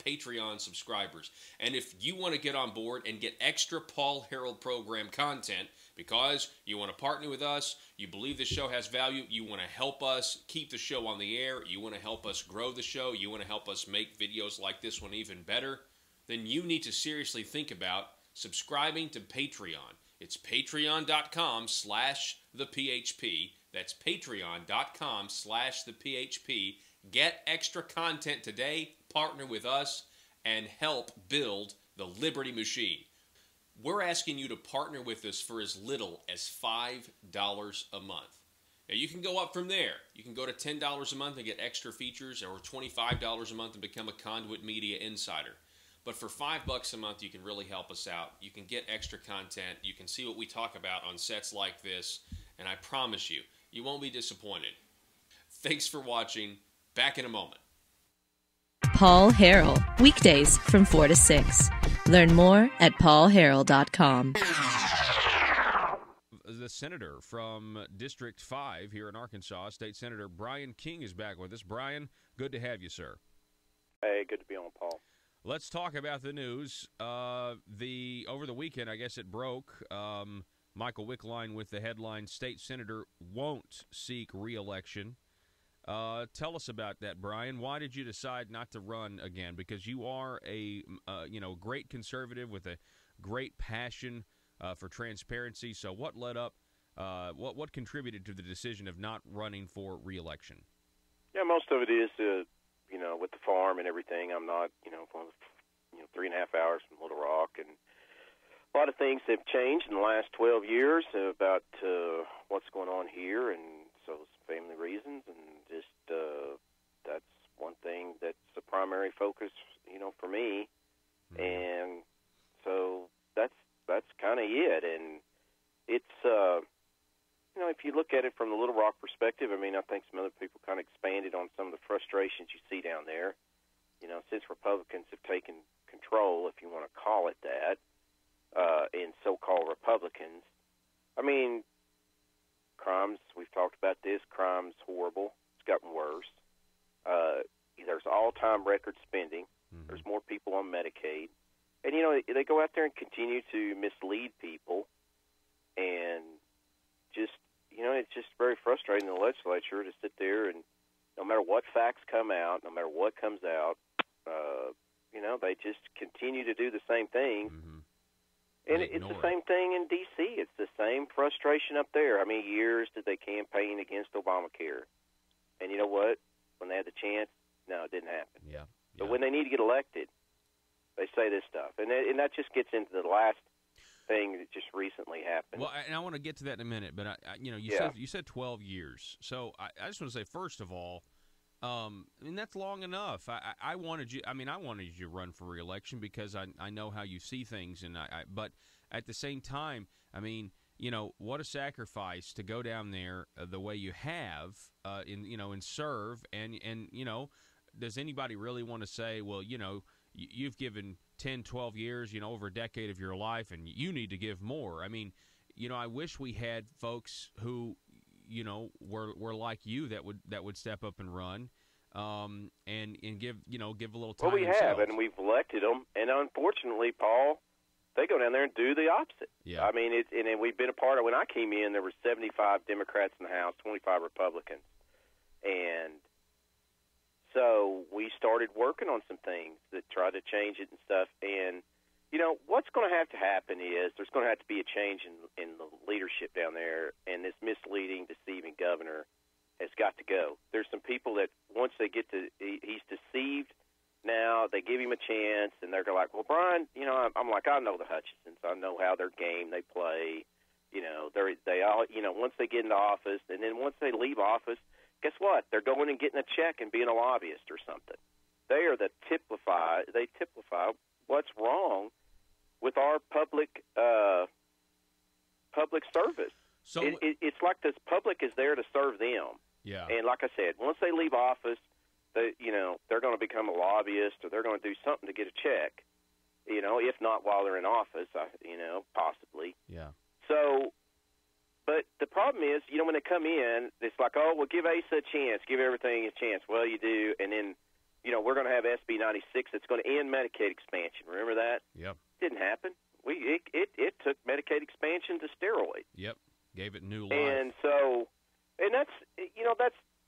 Patreon subscribers. And if you want to get on board and get extra Paul Harrell program content because you want to partner with us, you believe the show has value, you want to help us keep the show on the air, you want to help us grow the show, you want to help us make videos like this one even better, then you need to seriously think about subscribing to Patreon. It's patreon.com/thephp. That's patreon.com/thephp. Get extra content today, partner with us, and help build the Liberty Machine. We're asking you to partner with us for as little as $5 a month. Now, you can go up from there. You can go to $10 a month and get extra features, or $25 a month and become a Conduit Media Insider. But for $5 a month, you can really help us out. You can get extra content. You can see what we talk about on sets like this, and I promise you, you won't be disappointed. Thanks for watching. Back in a moment. Paul Harrell, weekdays from 4 to 6. Learn more at paulharrell.com. The senator from District 5 here in Arkansas, State Senator Brian King, is back with us. Brian, good to have you, sir. Hey, good to be on, Paul. Let's talk about the news. Over the weekend, I guess it broke. Michael Wickline with the headline, State Senator won't seek re-election. Tell us about that, Brian. Why did you decide not to run again? Because you are a great conservative with a great passion for transparency. So what led up? What contributed to the decision of not running for re-election? Yeah, most of it is with the farm and everything. I'm not 3.5 hours from Little Rock, and a lot of things have changed in the last 12 years about what's going on here, and so some family reasons, and just that's one thing that's the primary focus, for me. Mm-hmm. And so that's kind of it. And it's if you look at it from the Little Rock perspective, I think some other people kind of expanded on some of the frustrations you see down there. Since Republicans have taken control, if you want to call it that, and so-called Republicans, crimes, we've talked about this, crime's horrible. It's gotten worse. There's all-time record spending. Mm-hmm. There's more people on Medicaid. And, they go out there and continue to mislead people. And just, it's just very frustrating in the legislature to sit there and no matter what facts come out, no matter what comes out, they just continue to do the same thing. Mm-hmm. And it's the same thing in D.C. It's the same frustration up there. How many years did they campaign against Obamacare? And you know what? When they had the chance, no, it didn't happen. Yeah. But when they need to get elected, they say this stuff. And that just gets into the last thing that just recently happened. Well, and I want to get to that in a minute, but you said 12 years. So I just want to say, first of all, that's long enough. I wanted you to run for re-election because I know how you see things, and but at the same time, what a sacrifice to go down there the way you have, and serve, and does anybody really want to say, well, you've given 10, 12 years, over a decade of your life, and you need to give more. I wish we had folks who were like you that would step up and run, and give a little time. Well, we themselves. have, and we've elected them, and unfortunately, Paul, they go down there and do the opposite. Yeah. And we've been a part of. When I came in, there were 75 Democrats in the House, 25 Republicans, and so we started working on some things that tried to change it and stuff. And what's going to happen is there's going to have to be a change in the leadership down there, and this misleading, deceiving governor has got to go. There's some people that once they get to he's deceived now, they give him a chance, and they're like, well, Brian, I'm like, I know the Hutchinsons. I know how their game they play. They all, once they get into office, and then once they leave office, guess what? They're going and getting a check and being a lobbyist or something. They are they typify what's wrong with our public service. So it's like this public is there to serve them. Yeah. And like I said, once they leave office, they're going to become a lobbyist, or they're going to do something to get a check. If not while they're in office, possibly. Yeah. So, but the problem is, when they come in, it's like, oh, well, give Asa a chance, give everything a chance. Well, you do, and then we're going to have SB 96 that's going to end Medicaid expansion. Remember that? Yep. Didn't happen. It took Medicaid expansion to steroids. Yep. Gave it new life. And that's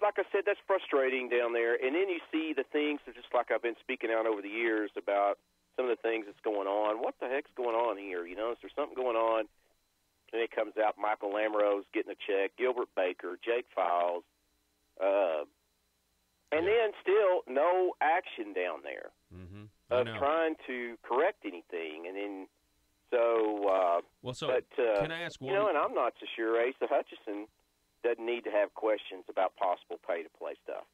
like I said, that's frustrating down there. And then you see the things that, just like I've been speaking out over the years about some of the things that's going on. What the heck's going on here? Is there something going on? And it comes out Michael Lamoureux's getting a check, Gilbert Baker, Jake Files, and then still no action down there of trying to correct anything. And then can I ask one? And I'm not so sure Asa Hutchinson doesn't need to have questions about possible pay-to-play stuff.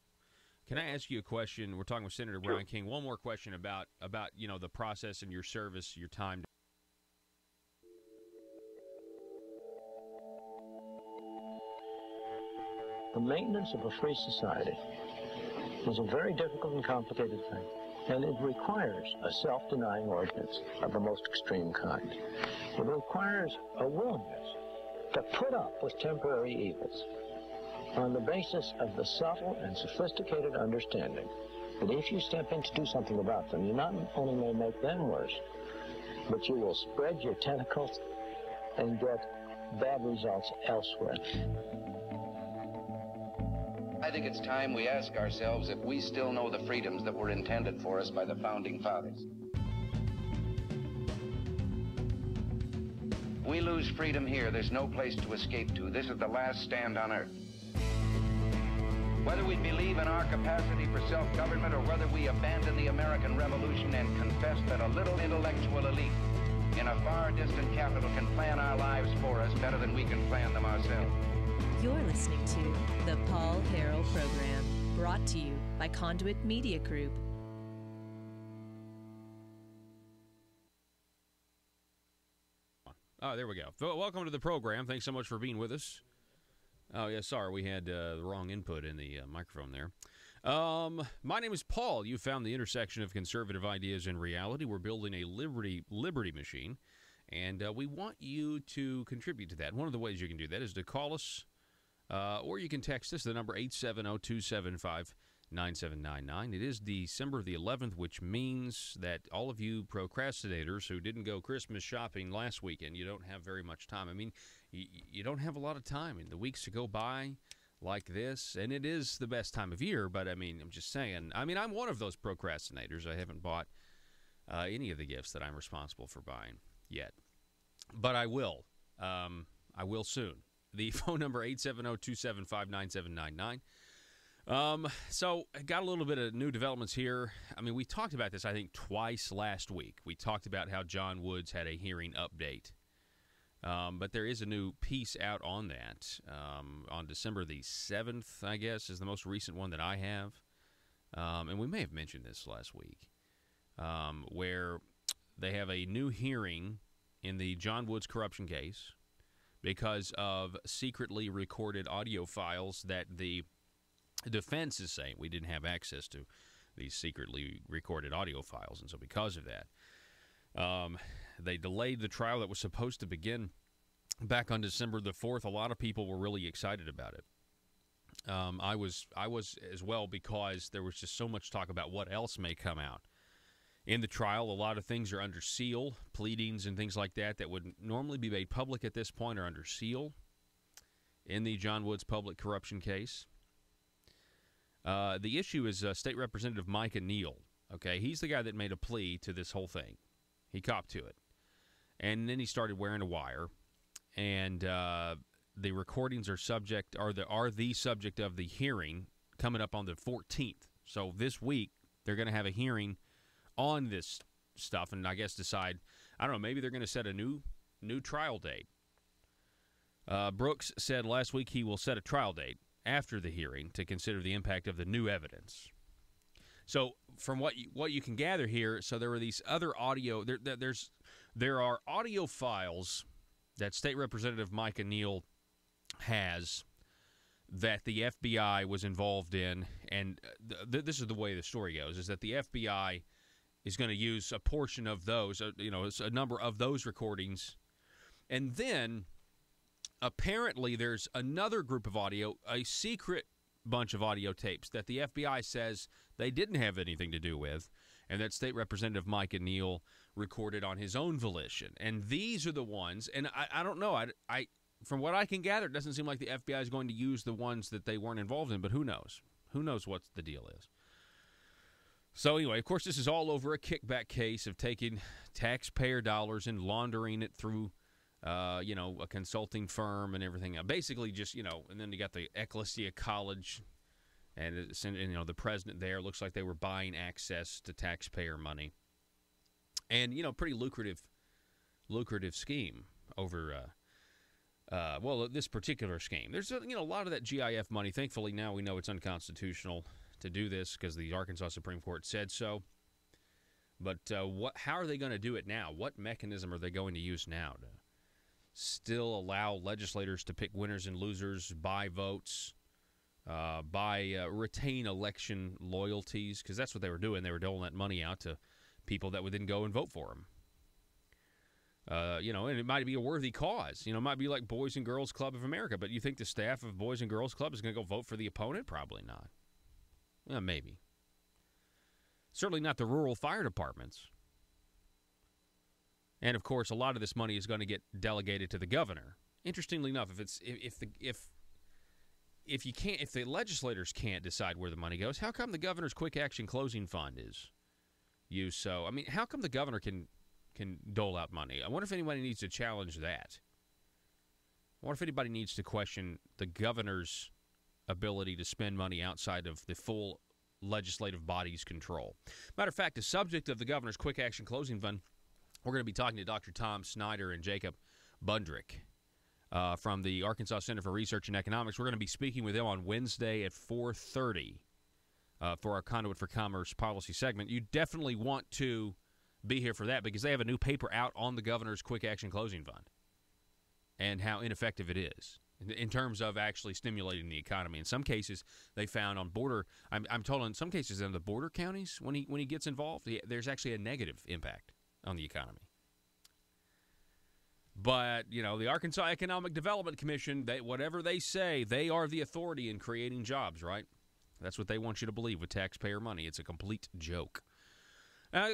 Can I ask you a question? We're talking with Senator Brian King. One more question about the process and your service, your time. The maintenance of a free society is a very difficult and complicated thing, and it requires a self-denying ordinance of the most extreme kind. It requires a willingness to put up with temporary evils on the basis of the subtle and sophisticated understanding that if you step in to do something about them, you not only may make them worse, but you will spread your tentacles and get bad results elsewhere. I think it's time we ask ourselves if we still know the freedoms that were intended for us by the Founding Fathers. We lose freedom here, there's no place to escape to. This is the last stand on earth. Whether we believe in our capacity for self-government or whether we abandon the American Revolution and confess that a little intellectual elite in a far distant capital can plan our lives for us better than we can plan them ourselves. You're listening to the Paul Harrell Program, brought to you by Conduit Media Group. Oh, there we go. Welcome to the program. Thanks so much for being with us. Oh, yeah, sorry, we had the wrong input in the microphone there. My name is Paul. You found the intersection of conservative ideas and reality. We're building a liberty machine, and we want you to contribute to that. One of the ways you can do that is to call us, or you can text us, the number 870-275-9799. It is December the 11th, which means that all of you procrastinators who didn't go Christmas shopping last weekend, you don't have very much time. I mean, you don't have a lot of time in the weeks to go by like this, and it is the best time of year, but I mean, I'm just saying, I'm one of those procrastinators. I haven't bought any of the gifts that I'm responsible for buying yet, but I will. I will soon. The phone number, 870-275-9799. So I got a little bit of new developments here. I mean, we talked about this, I think, twice last week. We talked about how John Woods had a hearing update. But there is a new piece out on that on December the 7th, I guess, is the most recent one that I have. And we may have mentioned this last week, where they have a new hearing in the John Woods corruption case because of secretly recorded audio files that the defense is saying we didn't have access to these secretly recorded audio files. And so because of that, they delayed the trial that was supposed to begin back on December the 4th. A lot of people were really excited about it. I was as well, because there was just so much talk about what else may come out in the trial. A lot of things are under seal, pleadings and things like that would normally be made public at this point are under seal in the John Woods public corruption case. The issue is State Representative Micah Neal. Okay, he's the guy that made a plea to this whole thing. He copped to it. And then he started wearing a wire. And the recordings are the subject of the hearing coming up on the 14th. So this week, they're going to have a hearing on this stuff and I guess decide, I don't know, maybe they're going to set a new trial date. Brooks said last week he will set a trial date after the hearing to consider the impact of the new evidence. So from what you can gather here, so there were these other audio, there are audio files that State Representative Micah Neal has that the FBI was involved in, and this is the way the story goes, is that the FBI is going to use a portion of those, a number of those recordings, and then apparently there's another group of audio, a secret bunch of audio tapes that the FBI says they didn't have anything to do with, and that State Representative Micah Neal recorded on his own volition. And these are the ones, and I don't know, I from what I can gather, it doesn't seem like the FBI is going to use the ones that they weren't involved in, but who knows? Who knows what the deal is? So anyway, of course, this is all over a kickback case of taking taxpayer dollars and laundering it through, a consulting firm and everything. Basically just, and then you got the Ecclesia College and the president there. Looks like they were buying access to taxpayer money. And, pretty lucrative scheme over, this particular scheme. There's, a lot of that GIF money. Thankfully, now we know it's unconstitutional to do this because the Arkansas Supreme Court said so. But how are they going to do it now? What mechanism are they going to use now to still allow legislators to pick winners and losers, buy votes, retain election loyalties? Because that's what they were doing. They were doling that money out to people that would then go and vote for them. And it might be a worthy cause. It might be like Boys and Girls Club of America. But you think the staff of Boys and Girls Club is going to go vote for the opponent? Probably not. Maybe. Certainly not the rural fire departments. And of course, a lot of this money is going to get delegated to the governor. Interestingly enough, if the legislators can't decide where the money goes, how come the governor's quick action closing fund is used? So, how come the governor can dole out money? I wonder if anybody needs to challenge that. I wonder if anybody needs to question the governor's ability to spend money outside of the full legislative body's control. Matter of fact, the subject of the governor's quick action closing fund, we're going to be talking to Dr. Tom Snyder and Jacob Bundrick from the Arkansas Center for Research and Economics. We're going to be speaking with them on Wednesday at 4:30 for our Conduit for Commerce policy segment. You definitely want to be here for that because they have a new paper out on the governor's quick action closing fund and how ineffective it is in terms of actually stimulating the economy. In some cases, they found on border, I'm told in some cases in the border counties, when he gets involved, there's actually a negative impact on the economy. But, the Arkansas Economic Development Commission, whatever they say, they are the authority in creating jobs, right? That's what they want you to believe with taxpayer money. It's a complete joke.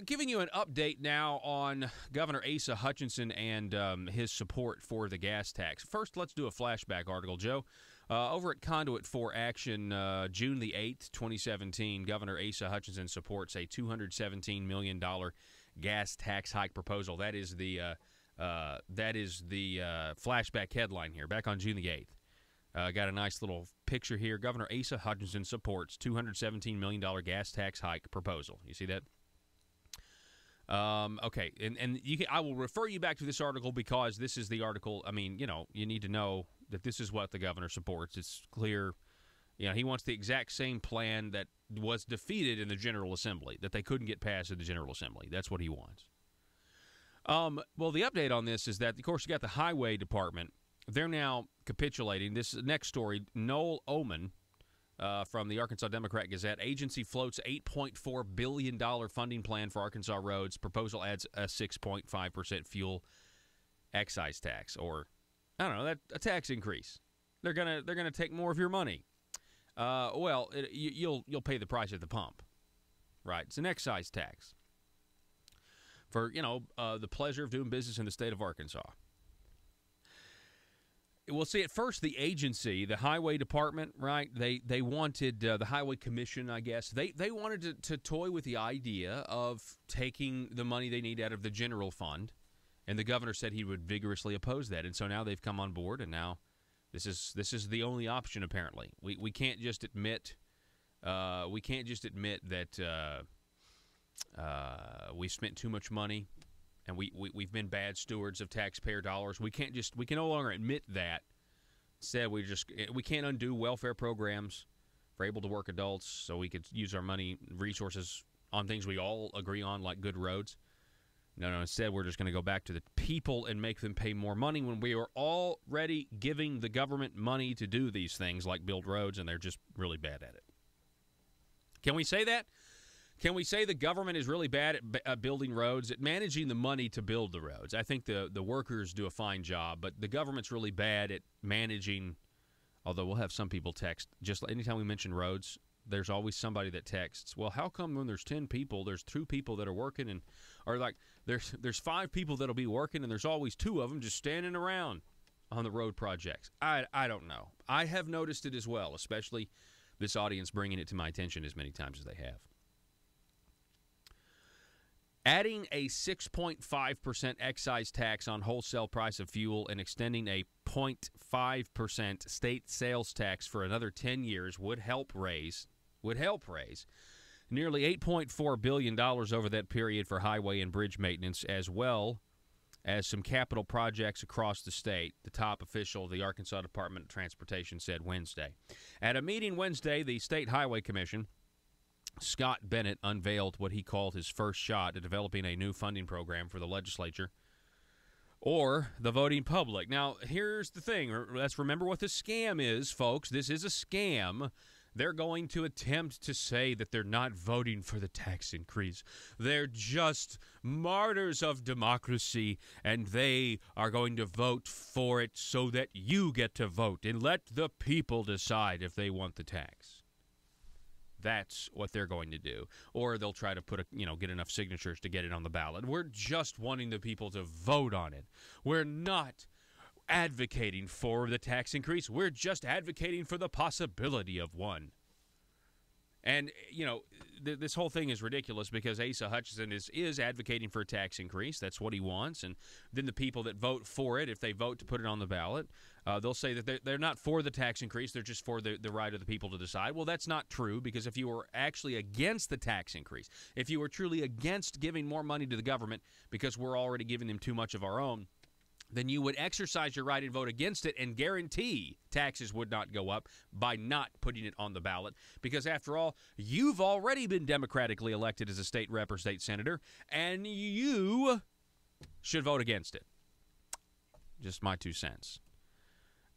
Giving you an update now on Governor Asa Hutchinson and his support for the gas tax. First, let's do a flashback article, Joe. Over at Conduit for Action, June the 8th, 2017, Governor Asa Hutchinson supports a $217 million gas tax hike proposal. That is the flashback headline here, back on June the 8th. Got a nice little picture here. Governor Asa Hutchinson supports $217 million gas tax hike proposal. You see that? Okay, and I will refer you back to this article because this is the article. You need to know that this is what the governor supports. It's clear, he wants the exact same plan that was defeated in the General Assembly, that they couldn't get passed in the General Assembly. That's what he wants. Well, the update on this is that, of course, you got the Highway Department. They're now capitulating. This next story, Noel Oman, from the Arkansas Democrat-Gazette. Agency floats $8.4 billion funding plan for Arkansas roads. Proposal adds a 6.5% fuel excise tax, or a tax increase. They're gonna take more of your money. You'll pay the price at the pump, right? It's an excise tax for the pleasure of doing business in the state of Arkansas. We'll see, at first, the agency, the Highway Department, right, they wanted, the Highway Commission, I guess, they wanted to toy with the idea of taking the money they need out of the general fund, and the governor said he would vigorously oppose that, and so now they've come on board, and now this is the only option, apparently. We can't just admit that we've spent too much money, and we've been bad stewards of taxpayer dollars. We can no longer admit that. Instead, we can't undo welfare programs for able-to-work adults, so we could use our money, resources on things we all agree on, like good roads. No, instead we're just going to go back to the people and make them pay more money when we are already giving the government money to do these things, like build roads, and they're just really bad at it. Can we say that? Can we say the government is really bad at building roads, at managing the money to build the roads? I think the workers do a fine job, but the government's really bad at managing Although we'll have some people text, just anytime we mention roads, there's always somebody that texts, well, how come when there's 10 people, there's 2 people that are working, and or like there's 5 people that'll be working, and there's always 2 of them just standing around on the road projects? I don't know. I have noticed it as well, especially this audience bringing it to my attention as many times as they have. Adding a 6.5% excise tax on wholesale price of fuel and extending a 0.5% state sales tax for another 10 years would help raise nearly $8.4 billion over that period for highway and bridge maintenance, as well as some capital projects across the state, the top official of the Arkansas Department of Transportation said Wednesday. At a meeting Wednesday, the State Highway Commission, Scott Bennett unveiled what he called his first shot at developing a new funding program for the legislature or the voting public. Now, here's the thing. Let's remember what the scam is, folks. This is a scam. They're going to attempt to say that they're not voting for the tax increase. They're just martyrs of democracy, and they are going to vote for it so that you get to vote and let the people decide if they want the tax. That's what they're going to do. Or they'll try to get enough signatures to get it on the ballot. We're just wanting the people to vote on it. We're not advocating for the tax increase. We're just advocating for the possibility of one. And, this whole thing is ridiculous because Asa Hutchinson is advocating for a tax increase. That's what he wants. And then the people that vote for it, if they vote to put it on the ballot, they'll say that they're not for the tax increase. They're just for the right of the people to decide. Well, that's not true, because if you were actually against the tax increase, if you were truly against giving more money to the government because we're already giving them too much of our own, then you would exercise your right and vote against it and guarantee taxes would not go up by not putting it on the ballot. Because, after all, you've already been democratically elected as a state rep or state senator, and you should vote against it. Just my 2 cents.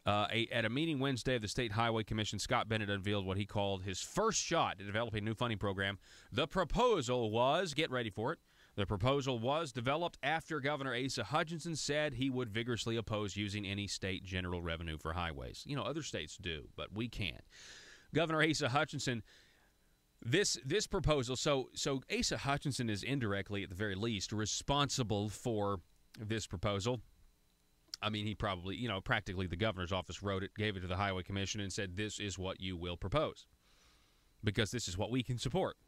At a meeting Wednesday of the State Highway Commission, Scott Bennett unveiled what he called his first shot at developing a new funding program. The proposal was, get ready for it, the proposal was developed after Governor Asa Hutchinson said he would vigorously oppose using any state general revenue for highways. Other states do, but we can't. Governor Asa Hutchinson, this proposal, so Asa Hutchinson is indirectly, at the very least, responsible for this proposal. I mean, he probably, practically the governor's office wrote it, gave it to the Highway Commission, and said, this is what you will propose, because this is what we can support.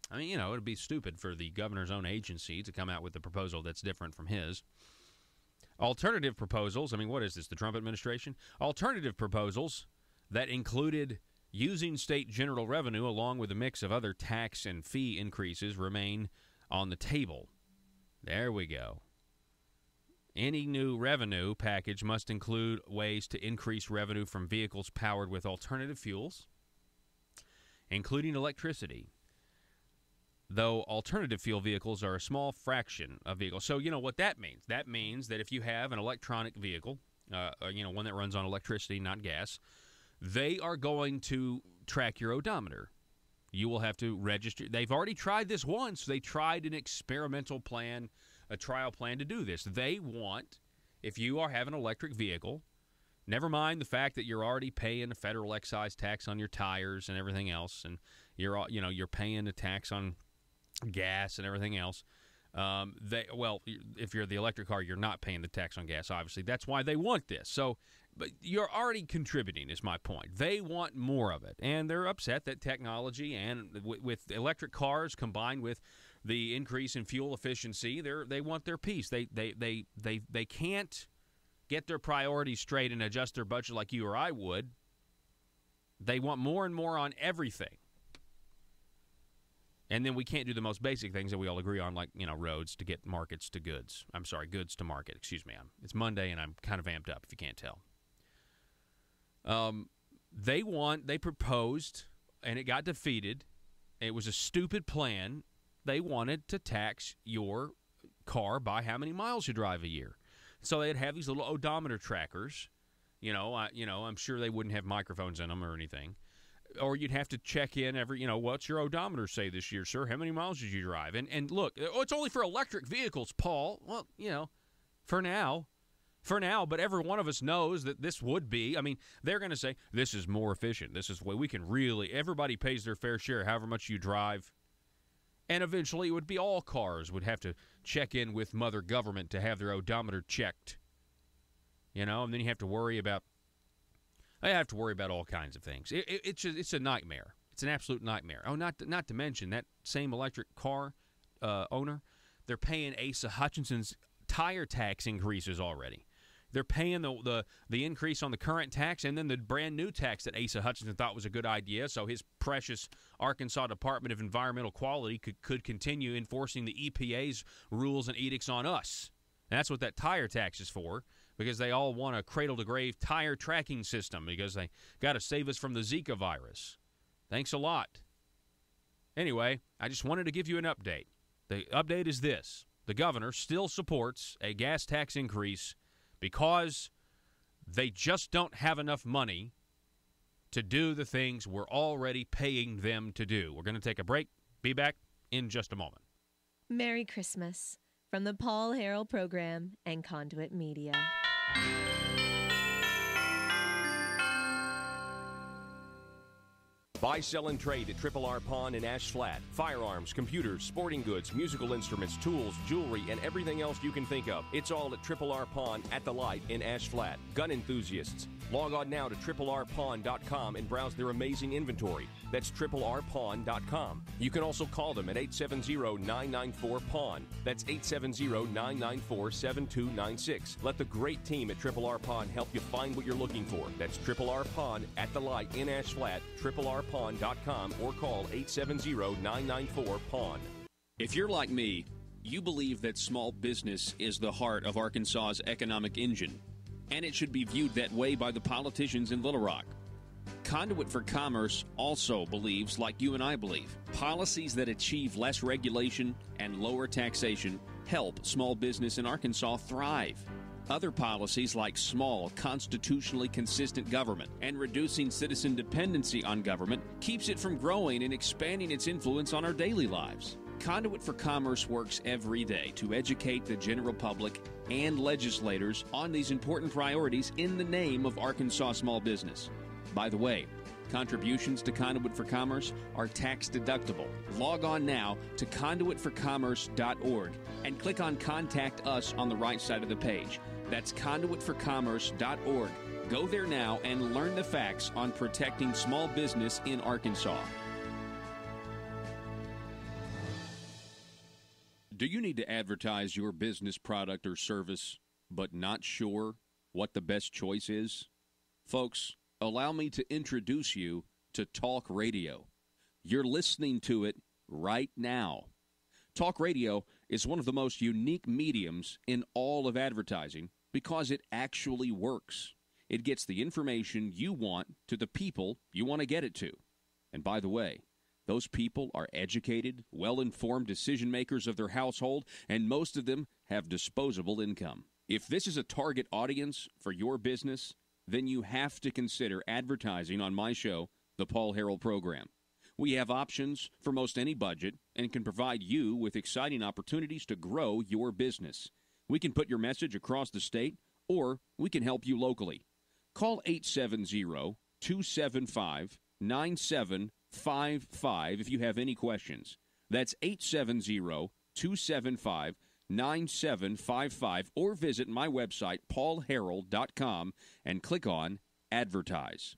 I mean, it would be stupid for the governor's own agency to come out with a proposal that's different from his. Alternative proposals, I mean, what is this, the Trump administration? Alternative proposals that included using state general revenue along with a mix of other tax and fee increases remain on the table. There we go. Any new revenue package must include ways to increase revenue from vehicles powered with alternative fuels, including electricity. Though alternative fuel vehicles are a small fraction of vehicles. So you know what that means. That means that if you have an electronic vehicle, one that runs on electricity, not gas, they are going to track your odometer. You will have to register. They've already tried this once. They tried an experimental plan, a trial plan to do this. They want, if you have an electric vehicle, never mind the fact that you're already paying a federal excise tax on your tires and everything else, and you're paying a tax on gas and everything else. If you're the electric car, you're not paying the tax on gas, obviously. That's why they want this. So, but you're already contributing, is my point. They want more of it, and they're upset that technology and with electric cars combined with the increase in fuel efficiency, they want their piece. They can't get their priorities straight and adjust their budget like you or I would. They want more and more on everything. And then we can't do the most basic things that we all agree on, like, roads to get markets to goods. I'm sorry, goods to market. Excuse me. It's Monday, and I'm kind of amped up, if you can't tell. They proposed, and it got defeated. It was a stupid plan. They wanted to tax your car by how many miles you drive a year. So they'd have these little odometer trackers. I'm sure they wouldn't have microphones in them or anything. Or you'd have to check in every, what's your odometer say this year, sir? How many miles did you drive? And look, it's only for electric vehicles, Paul. Well, for now. for now, but every one of us knows that this would be. I mean, they're going to say, this is more efficient. This is the way we can really, everybody pays their fair share, however much you drive. And eventually it would be all cars would have to check in with mother government to have their odometer checked. And then you have to worry about all kinds of things. It's a nightmare. It's an absolute nightmare. Oh, not to mention that same electric car owner, they're paying Asa Hutchinson's tire tax increases already. They're paying the increase on the current tax and then the brand new tax that Asa Hutchinson thought was a good idea, so his precious Arkansas Department of Environmental Quality could continue enforcing the EPA's rules and edicts on us. And that's what that tire tax is for, because they all want a cradle-to-grave tire tracking system because they got to save us from the Zika virus. Thanks a lot. Anyway, I just wanted to give you an update. The update is this. The governor still supports a gas tax increase because they just don't have enough money to do the things we're already paying them to do. We're going to take a break. Be back in just a moment. Merry Christmas from the Paul Harrell Program and Conduit Media. Buy, sell, and trade at Triple R Pawn in Ash Flat. Firearms, computers, sporting goods, musical instruments, tools, jewelry, and everything else you can think of. It's all at Triple R Pawn at the Light in Ash Flat. Gun enthusiasts, log on now to TripleRPawn.com and browse their amazing inventory. That's TripleRPawn.com. You can also call them at 870-994-PAWN. That's 870-994-7296. Let the great team at Triple R Pawn help you find what you're looking for. That's Triple R Pawn at the Light in Ash Flat, TripleRPawn.com, or call 870-994-PAWN. If you're like me, you believe that small business is the heart of Arkansas's economic engine, and it should be viewed that way by the politicians in Little Rock. Conduit for Commerce also believes, like you and I believe, policies that achieve less regulation and lower taxation help small business in Arkansas thrive. Other policies like small, constitutionally consistent government and reducing citizen dependency on government keeps it from growing and expanding its influence on our daily lives. Conduit for Commerce works every day to educate the general public and legislators on these important priorities in the name of Arkansas small business. By the way, contributions to Conduit for Commerce are tax deductible. Log on now to conduitforcommerce.org and click on Contact Us on the right side of the page. That's conduitforcommerce.org. Go there now and learn the facts on protecting small business in Arkansas. Do you need to advertise your business product or service, but not sure what the best choice is? Folks, allow me to introduce you to talk radio. You're listening to it right now. Talk radio is one of the most unique mediums in all of advertising because it actually works. It gets the information you want to the people you want to get it to. And by the way, those people are educated, well-informed decision makers of their household, and most of them have disposable income. If this is a target audience for your business, then you have to consider advertising on my show, The Paul Harrell Program. We have options for most any budget and can provide you with exciting opportunities to grow your business. We can put your message across the state, or we can help you locally. Call 870-275-9755 if you have any questions. That's 870-275-9755, or visit my website, paulharrell.com, and click on Advertise.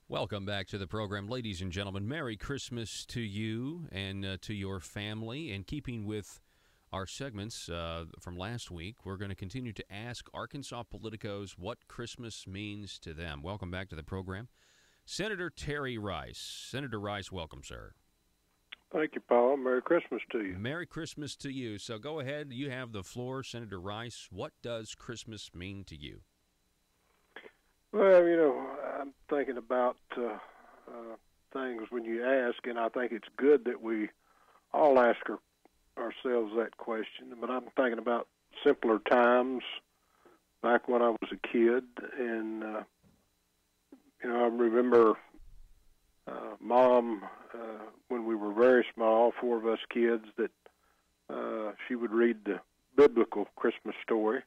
Welcome back to the program, ladies and gentlemen. Merry Christmas to you and to your family. In keeping with our segments from last week, we're going to continue to ask Arkansas politicos what Christmas means to them. Welcome back to the program. Senator Terry Rice. Senator Rice, welcome, sir. Thank you, Paul. Merry Christmas to you. Merry Christmas to you. So go ahead. You have the floor, Senator Rice. What does Christmas mean to you? Well, I'm thinking about things when you ask, and I think it's good that we all ask ourselves that question. But I'm thinking about simpler times back when I was a kid, and I remember Mom, when we were very small, 4 of us kids, that she would read the biblical Christmas story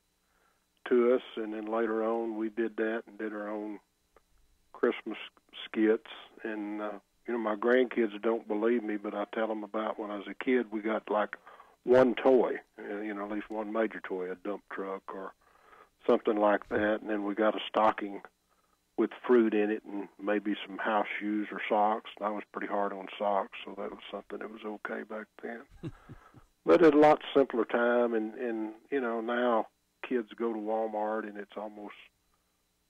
to us, and then later on we did that and did our own Christmas skits. And my grandkids don't believe me, but I tell them about when I was a kid, we got like one toy, at least one major toy, a dump truck or something like that, and then we got a stocking with fruit in it and maybe some house shoes or socks. And I was pretty hard on socks, so that was something that was okay back then. But it's a lot simpler time, and now kids go to Walmart, and it's almost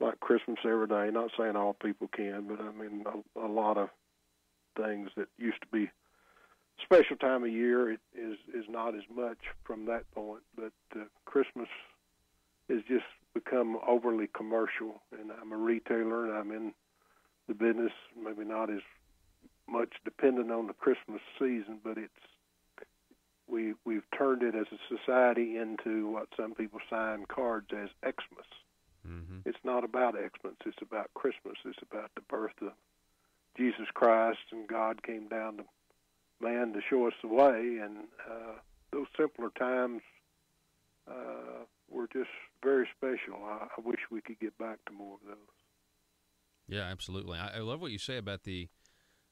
like Christmas every day. Not saying all people can, but I mean a lot of things that used to be special time of year is not as much from that point. But Christmas has just become overly commercial, and I'm a retailer, and I'm in the business, maybe not as much dependent on the Christmas season, but we've turned it as a society into what some people sign cards as Xmas. Mm-hmm. It's not about Xmas. It's about Christmas. It's about the birth of Jesus Christ, and God came down to man to show us the way. And those simpler times were just very special. I wish we could get back to more of those. Yeah, absolutely. I love what you say about the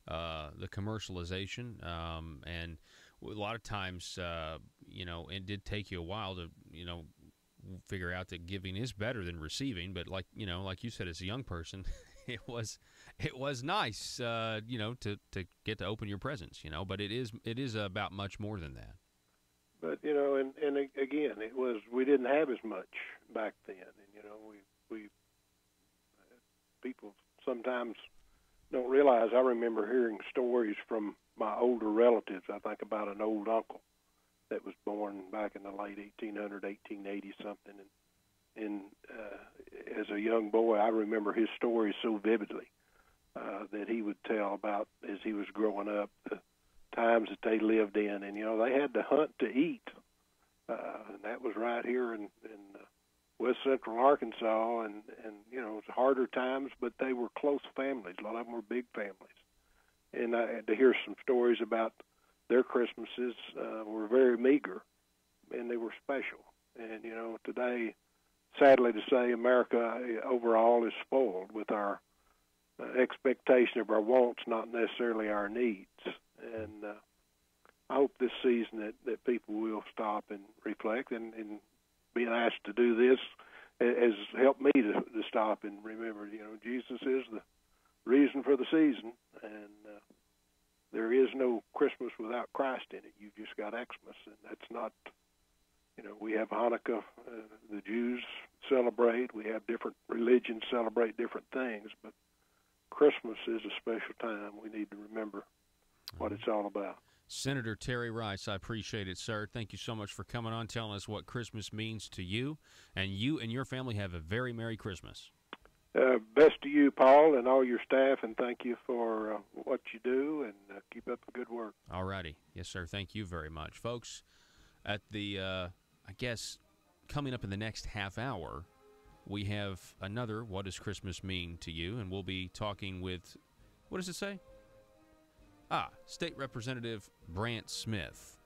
commercialization, and a lot of times, it did take you a while to, figure out that giving is better than receiving. But like you said, as a young person, it was nice, to get to open your presents, But it is about much more than that. But and again, we didn't have as much back then, and we people sometimes don't realize. I remember hearing stories from my older relatives. I think about an old uncle that was born back in the late 1880 something, and as a young boy, I remember his stories so vividly that he would tell about as he was growing up, the times that they lived in, and they had to hunt to eat, and that was right here in West Central Arkansas, and it was harder times, but they were close families. A lot of them were big families. And I had to hear some stories about their Christmases were very meager, and they were special. And, today, sadly to say, America overall is spoiled with our expectation of our wants, not necessarily our needs. And I hope this season that people will stop and reflect, and being asked to do this has helped me to stop and remember, Jesus is the reason for the season, and there is no Christmas without Christ in it. You've just got Xmas, and that's not, we have Hanukkah, the Jews celebrate, we have different religions celebrate different things, but Christmas is a special time. We need to remember what it's all about. Senator Terry Rice, I appreciate it, sir. Thank you so much for coming on, telling us what Christmas means to you, and your family have a very Merry Christmas. Best to you, Paul, and all your staff, and thank you for what you do, and keep up the good work. All righty. Yes, sir. Thank you very much. Folks, at the, I guess, coming up in the next half hour, we have another What Does Christmas Mean to You, and we'll be talking with, what does it say? State Representative Brant Smith.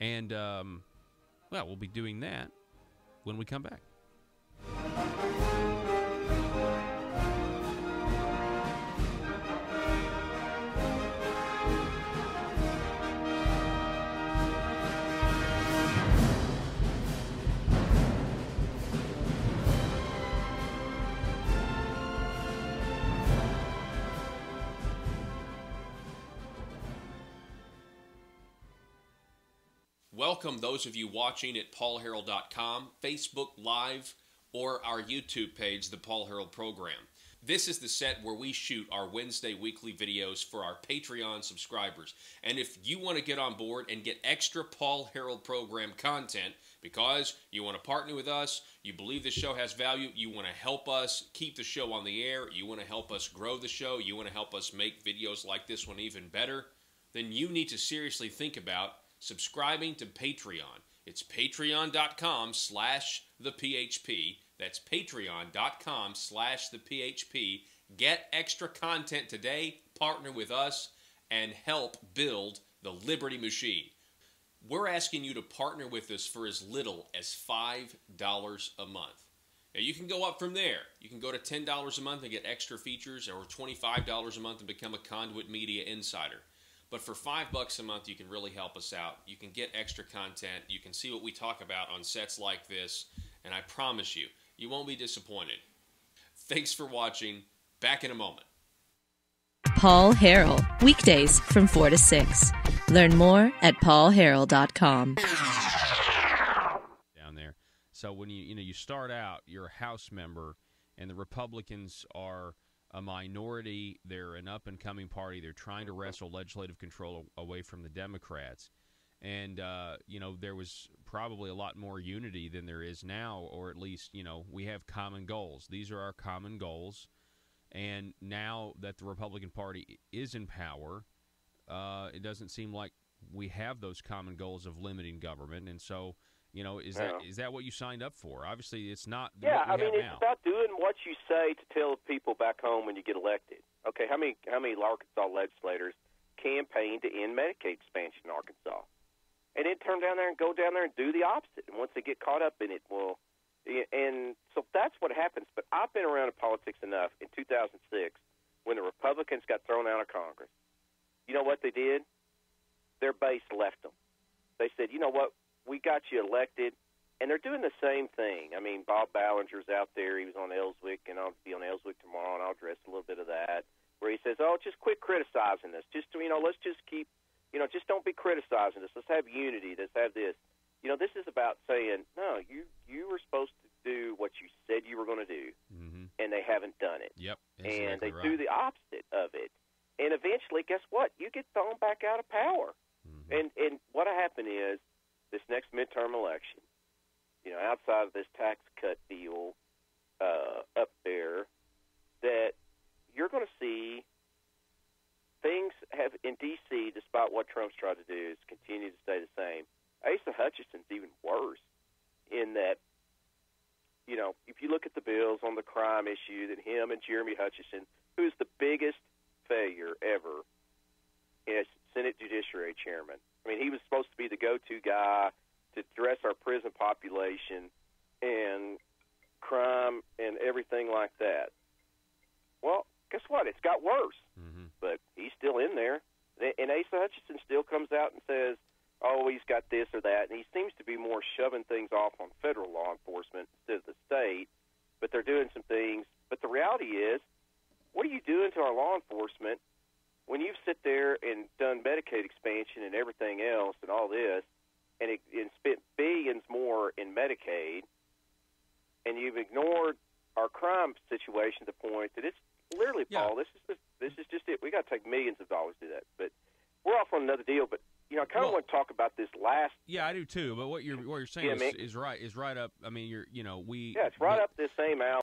And, we'll be doing that when we come back. welcome those of you watching at paulharrell.com, Facebook Live, or our YouTube page, The Paul Harrell Program. This is the set where we shoot our Wednesday weekly videos for our Patreon subscribers. And if you want to get on board and get extra Paul Harrell Program content because you want to partner with us, you believe the show has value, you want to help us keep the show on the air, you want to help us grow the show, you want to help us make videos like this one even better, then you need to seriously think about subscribing to Patreon. It's patreon.com/thephp. That's patreon.com/thephp. Get extra content today, partner with us, and help build the Liberty Machine. We're asking you to partner with us for as little as $5 a month. Now, you can go up from there. You can go to $10 a month and get extra features, or $25 a month and become a Conduit Media Insider. But for $5 a month, you can really help us out. You can get extra content. You can see what we talk about on sets like this, and I promise you, you won't be disappointed. Thanks for watching. Back in a moment. Paul Harrell, weekdays from 4 to 6. Learn more at paulharrell.com. Down there. So when you start out, you're a House member, and the Republicans are a minority. They're an up-and-coming party. They're trying to wrestle legislative control away from the Democrats. And, there was probably a lot more unity than there is now, or at least, we have common goals. These are our common goals. And now that the Republican Party is in power, it doesn't seem like we have those common goals of limiting government. And so, is that what you signed up for? Obviously, it's not. Yeah, it's about doing what you say to tell people back home when you get elected. Okay, how many Arkansas legislators campaigned to end Medicaid expansion in Arkansas? And then go down there and do the opposite. And once they get caught up in it, and so that's what happens. But I've been around in politics enough in 2006 when the Republicans got thrown out of Congress. You know what they did? Their base left them. They said, you know what, we got you elected, and they're doing the same thing. I mean, Bob Ballinger's out there. He was on Ellswick, and I'll be on Ellswick tomorrow, and I'll address a little bit of that, where he says, just quit criticizing us. Let's just keep, just don't be criticizing us. Let's have unity. Let's have this. This is about saying, no, you were supposed to do what you said you were going to do, and they haven't done it. Yep. And exactly they do the opposite of it. And eventually, guess what? You get thrown back out of power. And what happened is this next midterm election, outside of this tax cut deal up there, that you're going to see things have in D.C., despite what Trump's tried to do, is continue to stay the same. Asa Hutchinson's even worse in that, if you look at the bills on the crime issue, that him and Jeremy Hutchison, who's the biggest failure ever as Senate Judiciary Chairman. I mean, he was supposed to be the go-to guy to address our prison population and crime and everything like that. Well, guess what? It's got worse. But he's still in there. And Asa Hutchinson still comes out and says, he's got this or that. And he seems to be more shoving things off on federal law enforcement instead of the state. But they're doing some things. But the reality is, what are you doing to our law enforcement when you've sit there and done Medicaid expansion and everything else and all this, and spent billions more in Medicaid, and you've ignored our crime situation to the point that it's literally, Paul, this is just it. We got to take millions of dollars to do that. But we're off on another deal. But I kind of want to talk about this last. Yeah, I do too. But what you're saying is right. Is right up. I mean, it's right up the same alley.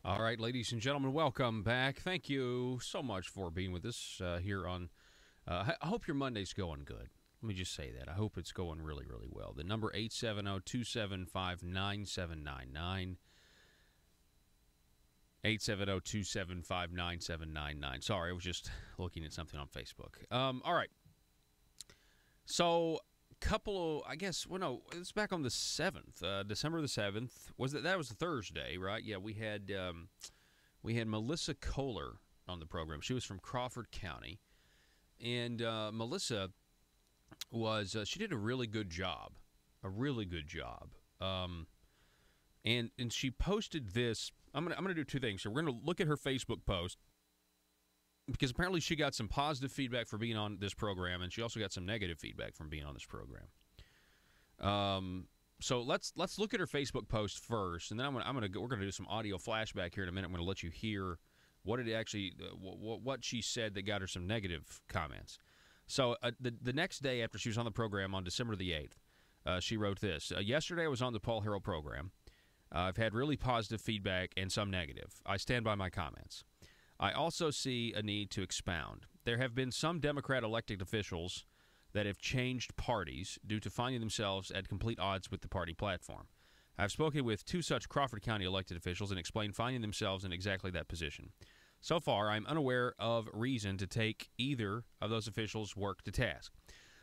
All right, ladies and gentlemen, welcome back. Thank you so much for being with us here on I hope your Monday's going good. Let me just say that. I hope it's going really, really well. The number 870-275-9799. 870-275-9799. Sorry, I was just looking at something on Facebook. All right. So, it's back on the 7th, December the 7th. That was a Thursday, right? Yeah, we had Melissa Kohler on the program. She was from Crawford County. And Melissa she did a really good job. And she posted this. I'm gonna do two things. So we're gonna look at her Facebook post, because apparently she got some positive feedback for being on this program, and she also got some negative feedback from being on this program. So let's look at her Facebook post first, and then we're gonna do some audio flashback here in a minute. I'm gonna let you hear what it actually what she said that got her some negative comments. So the next day after she was on the program on December the 8th, she wrote this. Yesterday I was on the Paul Harrell program. I've had really positive feedback and some negative. I stand by my comments. I also see a need to expound. There have been some Democrat elected officials that have changed parties due to finding themselves at complete odds with the party platform. I've spoken with two such Crawford County elected officials and explained finding themselves in exactly that position. So far, I'm unaware of reason to take either of those officials' work to task.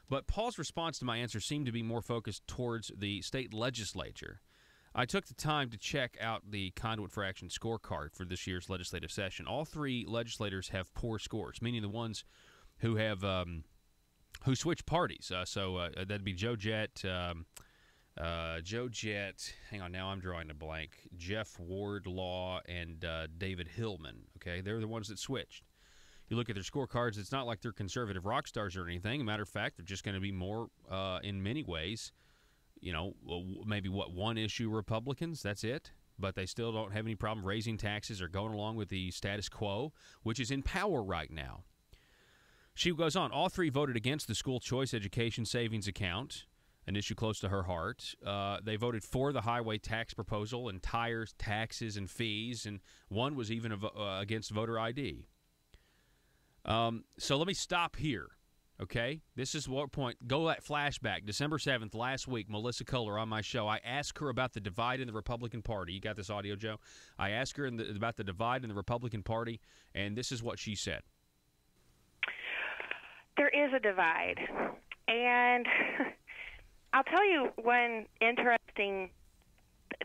But Paul's response to my answer seemed to be more focused towards the state legislature. I took the time to check out the Conduit for Action scorecard for this year's legislative session. All three legislators have poor scores, meaning the ones who have who switch parties. So that'd be Joe Jett. Hang on, now I'm drawing a blank. Jeff Wardlaw and David Hillman. Okay, they're the ones that switched. You look at their scorecards, it's not like they're conservative rock stars or anything. As a matter of fact, they're just going to be more, in many ways, maybe one issue Republicans, that's it. But they still don't have any problem raising taxes or going along with the status quo, which is in power right now. She goes on, all three voted against the school choice education savings account, an issue close to her heart. They voted for the highway tax proposal and tires, taxes, and fees, and one was even against voter ID. So let me stop here. Okay, this is what point. Go that flashback. December 7th, last week, Melissa Kohler on my show. I asked her about the divide in the Republican Party. You got this audio, Joe? I asked her about the divide in the Republican Party, and this is what she said. There is a divide, and I'll tell you one interesting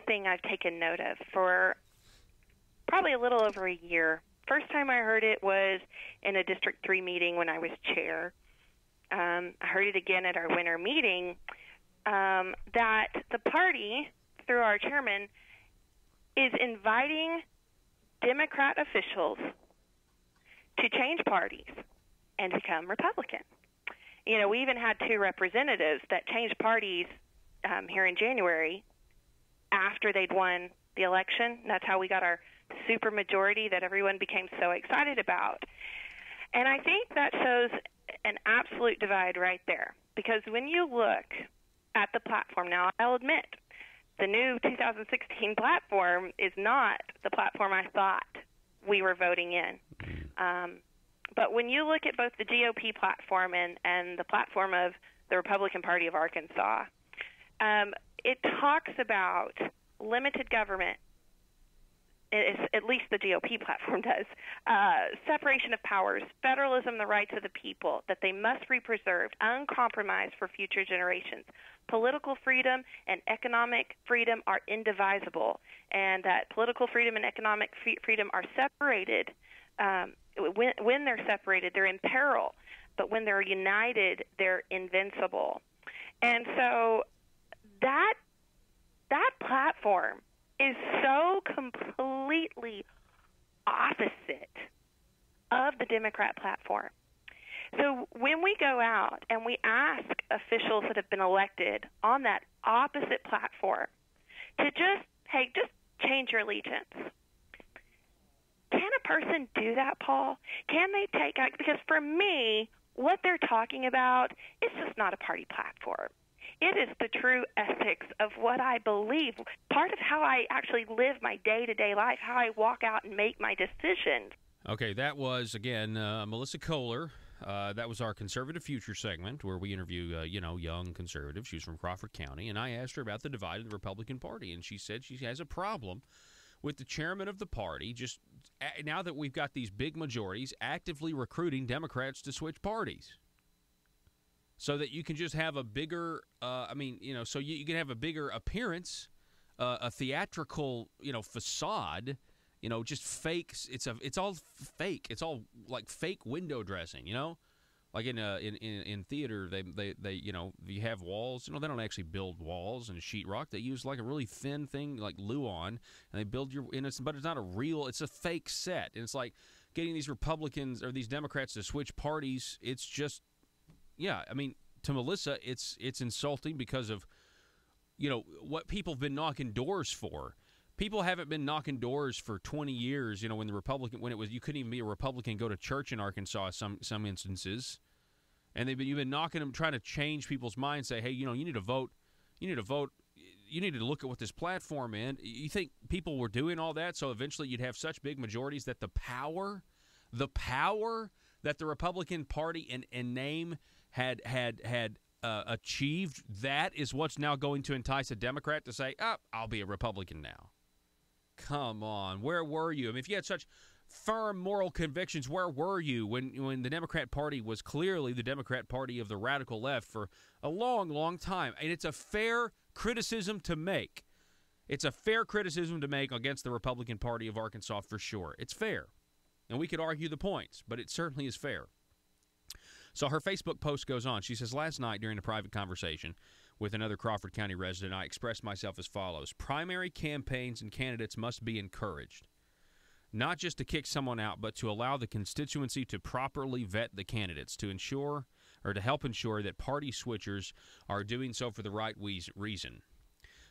thing I've taken note of for probably a little over a year. First time I heard it was in a District 3 meeting when I was chair. I heard it again at our winter meeting, that the party, through our chairman, is inviting Democrat officials to change parties and become Republican. We even had two representatives that changed parties here in January after they'd won the election. That's how we got our super majority that everyone became so excited about. And I think that shows an absolute divide right there, because when you look at the platform, now I'll admit the new 2016 platform is not the platform I thought we were voting in. But when you look at both the GOP platform and the platform of the Republican Party of Arkansas, it talks about limited government, at least the GOP platform does, separation of powers, federalism, the rights of the people, that they must be preserved, uncompromised for future generations. Political freedom and economic freedom are indivisible, and that political freedom and economic freedom are separated. When they're separated, they're in peril, but when they're united, they're invincible. And so that platform is so completely opposite of the Democrat platform. So when we go out and we ask officials that have been elected on that opposite platform to just change your allegiance, can a person do that, Paul? Can they take – because for me, what they're talking about is just not a party platform. It is the true ethics of what I believe, part of how I actually live my day-to-day life, how I walk out and make my decisions. Okay, that was, again, Melissa Kohler. That was our Conservative Future segment where we interview, young conservatives. She's from Crawford County, and I asked her about the divide of the Republican Party, and she said she has a problem with the chairman of the party, just now that we've got these big majorities, actively recruiting Democrats to switch parties so that you can just have a bigger, so you can have a bigger appearance, a theatrical, facade, just fakes. It's all fake. It's all like fake window dressing, Like in theater, they you have walls. They don't actually build walls and sheetrock. They use like a really thin thing like Luan, and they build but it's not a real. It's a fake set, and it's like getting these Republicans or these Democrats to switch parties. It's just, to Melissa, it's insulting because of what people have been knocking doors for. People haven't been knocking doors for 20 years, when you couldn't even be a Republican, go to church in Arkansas some instances. And you've been knocking them, trying to change people's minds, say, hey, you need to vote. You need to vote. You need to look at what this platform is. You think people were doing all that, so eventually you'd have such big majorities that the power that the Republican Party in name had achieved, that is what's now going to entice a Democrat to say, I'll be a Republican now. Come on, where were you? I mean, if you had such firm moral convictions, where were you when the Democrat Party was clearly the Democrat Party of the radical left for a long, long time? And it's a fair criticism to make. It's a fair criticism to make against the Republican Party of Arkansas for sure. It's fair. And we could argue the points, but it certainly is fair. So her Facebook post goes on. She says, last night during a private conversation with another Crawford County resident, I expressed myself as follows. Primary campaigns and candidates must be encouraged, not just to kick someone out, but to allow the constituency to properly vet the candidates to help ensure that party switchers are doing so for the right reason.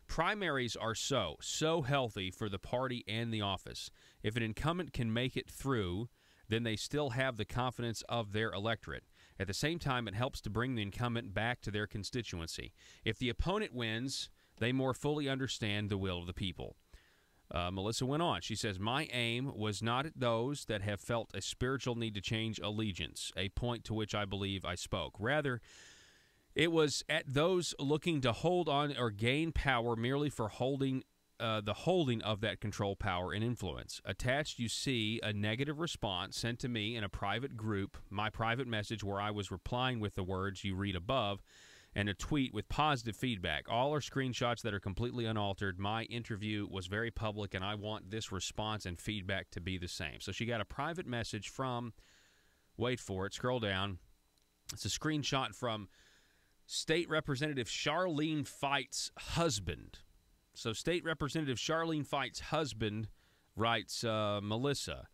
Primaries are so healthy for the party and the office. If an incumbent can make it through, then they still have the confidence of their electorate. At the same time, it helps to bring the incumbent back to their constituency. If the opponent wins, they more fully understand the will of the people. Melissa went on. She says, my aim was not at those that have felt a spiritual need to change allegiance, a point to which I believe I spoke. Rather, it was at those looking to hold on or gain power merely for the holding of that control, power, and influence. Attached, you see a negative response sent to me in a private group, my private message where I was replying with the words you read above, and a tweet with positive feedback. All are screenshots that are completely unaltered. My interview was very public, and I want this response and feedback to be the same. So she got a private message from, wait for it, scroll down. It's a screenshot from State Representative Charlene Fight's husband. So State Representative Charlene Fight's husband writes, Melissa,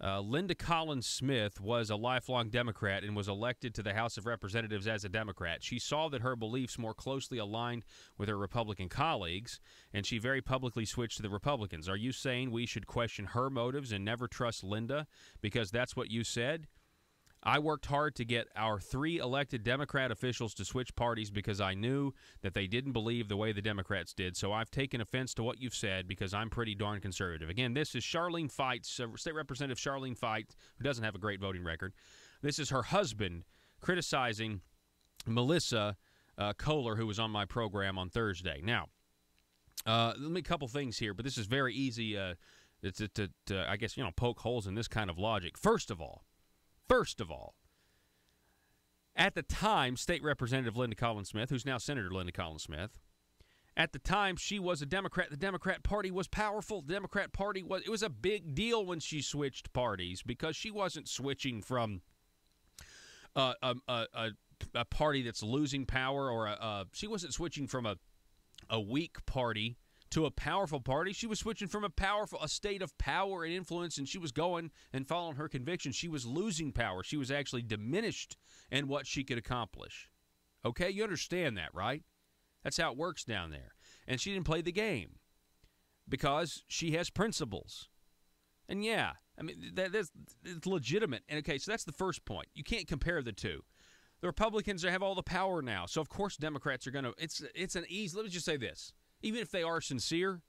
Linda Collins Smith was a lifelong Democrat and was elected to the House of Representatives as a Democrat. She saw that her beliefs more closely aligned with her Republican colleagues, and she very publicly switched to the Republicans. Are you saying we should question her motives and never trust Linda because that's what you said? I worked hard to get our 3 elected Democrat officials to switch parties because I knew that they didn't believe the way the Democrats did. So I've taken offense to what you've said because I'm pretty darn conservative. Again, this is Charlene Fight's, State Representative Charlene Fight, who doesn't have a great voting record. This is her husband criticizing Melissa Kohler, who was on my program on Thursday. Now, let me a couple things here, but this is very easy to I guess, poke holes in this kind of logic. First of all, at the time, State Representative Linda Collins Smith, who's now Senator Linda Collins Smith, at the time she was a Democrat. The Democrat Party was powerful. The Democrat Party it was a big deal when she switched parties because she wasn't switching from a party that's losing power or she wasn't switching from a weak party to a powerful party. She was switching from a state of power and influence, and she was going and following her convictions. She was losing power. She was actually diminished in what she could accomplish. Okay, you understand that, right? That's how it works down there. And she didn't play the game because she has principles. And yeah, I mean, it's legitimate. And okay, so that's the first point. You can't compare the two. The Republicans have all the power now. So, of course, Democrats are going to – it's an easy – let me just say this. Even if they are sincere,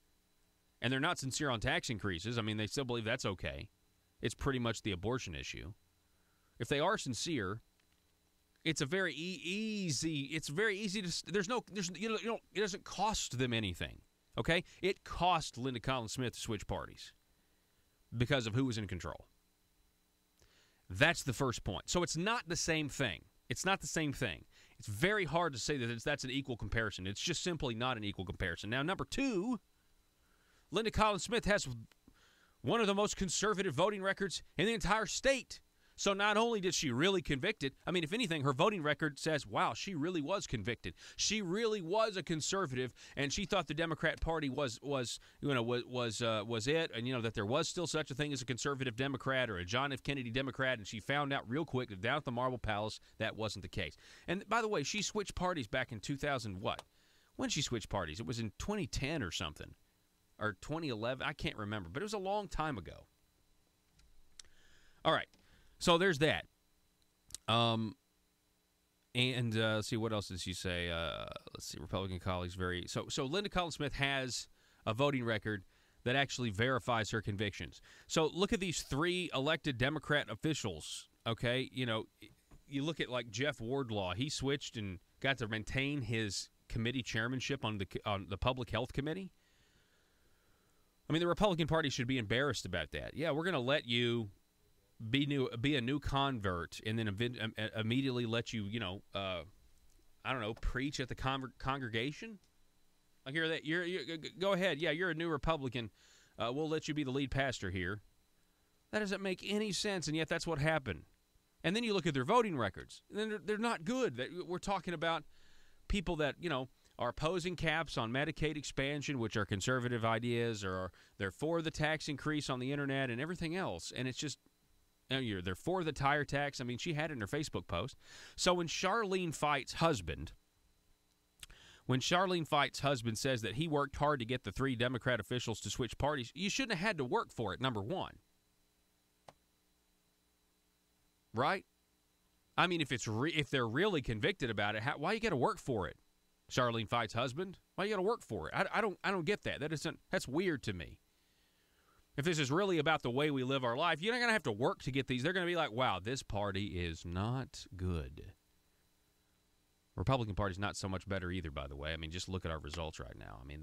and they're not sincere on tax increases, I mean, they still believe that's okay. It's pretty much the abortion issue. If they are sincere, it's a very easy – it's very easy to – it doesn't cost them anything, okay? It cost Linda Collins-Smith to switch parties because of who was in control. That's the first point. So it's not the same thing. It's not the same thing. It's very hard to say that that's an equal comparison. It's just simply not an equal comparison. Now, number two, Linda Collins-Smith has one of the most conservative voting records in the entire state. So not only did she really convicted, I mean, if anything, her voting record says, wow, she really was convicted. She really was a conservative, and she thought the Democrat Party was it, and that there was still such a thing as a conservative Democrat or a John F. Kennedy Democrat, and she found out real quick that down at the Marble Palace that wasn't the case. And by the way, she switched parties back in 2000 what? When did she switch parties? It was in 2010 or something, or 2011. I can't remember, but it was a long time ago. All right. So there's that. And let's see, what else did she say? Let's see, Republican colleagues very... So Linda Collins-Smith has a voting record that actually verifies her convictions. So look at these three elected Democrat officials, okay? You look at, like, Jeff Wardlaw. He switched and got to maintain his committee chairmanship on the Public Health Committee. I mean, the Republican Party should be embarrassed about that. Yeah, we're going to let you... be a new convert, and then immediately let you, preach at the congregation. I hear that. You're go ahead. Yeah, you're a new Republican. We'll let you be the lead pastor here. That doesn't make any sense, and yet that's what happened. And then you look at their voting records. And they're not good. We're talking about people that, are opposing caps on Medicaid expansion, which are conservative ideas, or they're for the tax increase on the internet and everything else. And it's just... they're for the tire tax. I mean, she had it in her Facebook post. So when Charlene Fight's husband says that he worked hard to get the three Democrat officials to switch parties, you shouldn't have had to work for it, number one. Right? I mean, if they're really convicted about it, why you got to work for it? Charlene Fight's husband? Why you got to work for it? I don't get that. That's weird to me. If this is really about the way we live our life, you're not going to have to work to get these. They're going to be like, wow, this party is not good. Republican Party's not so much better either, by the way. I mean, just look at our results right now. I mean,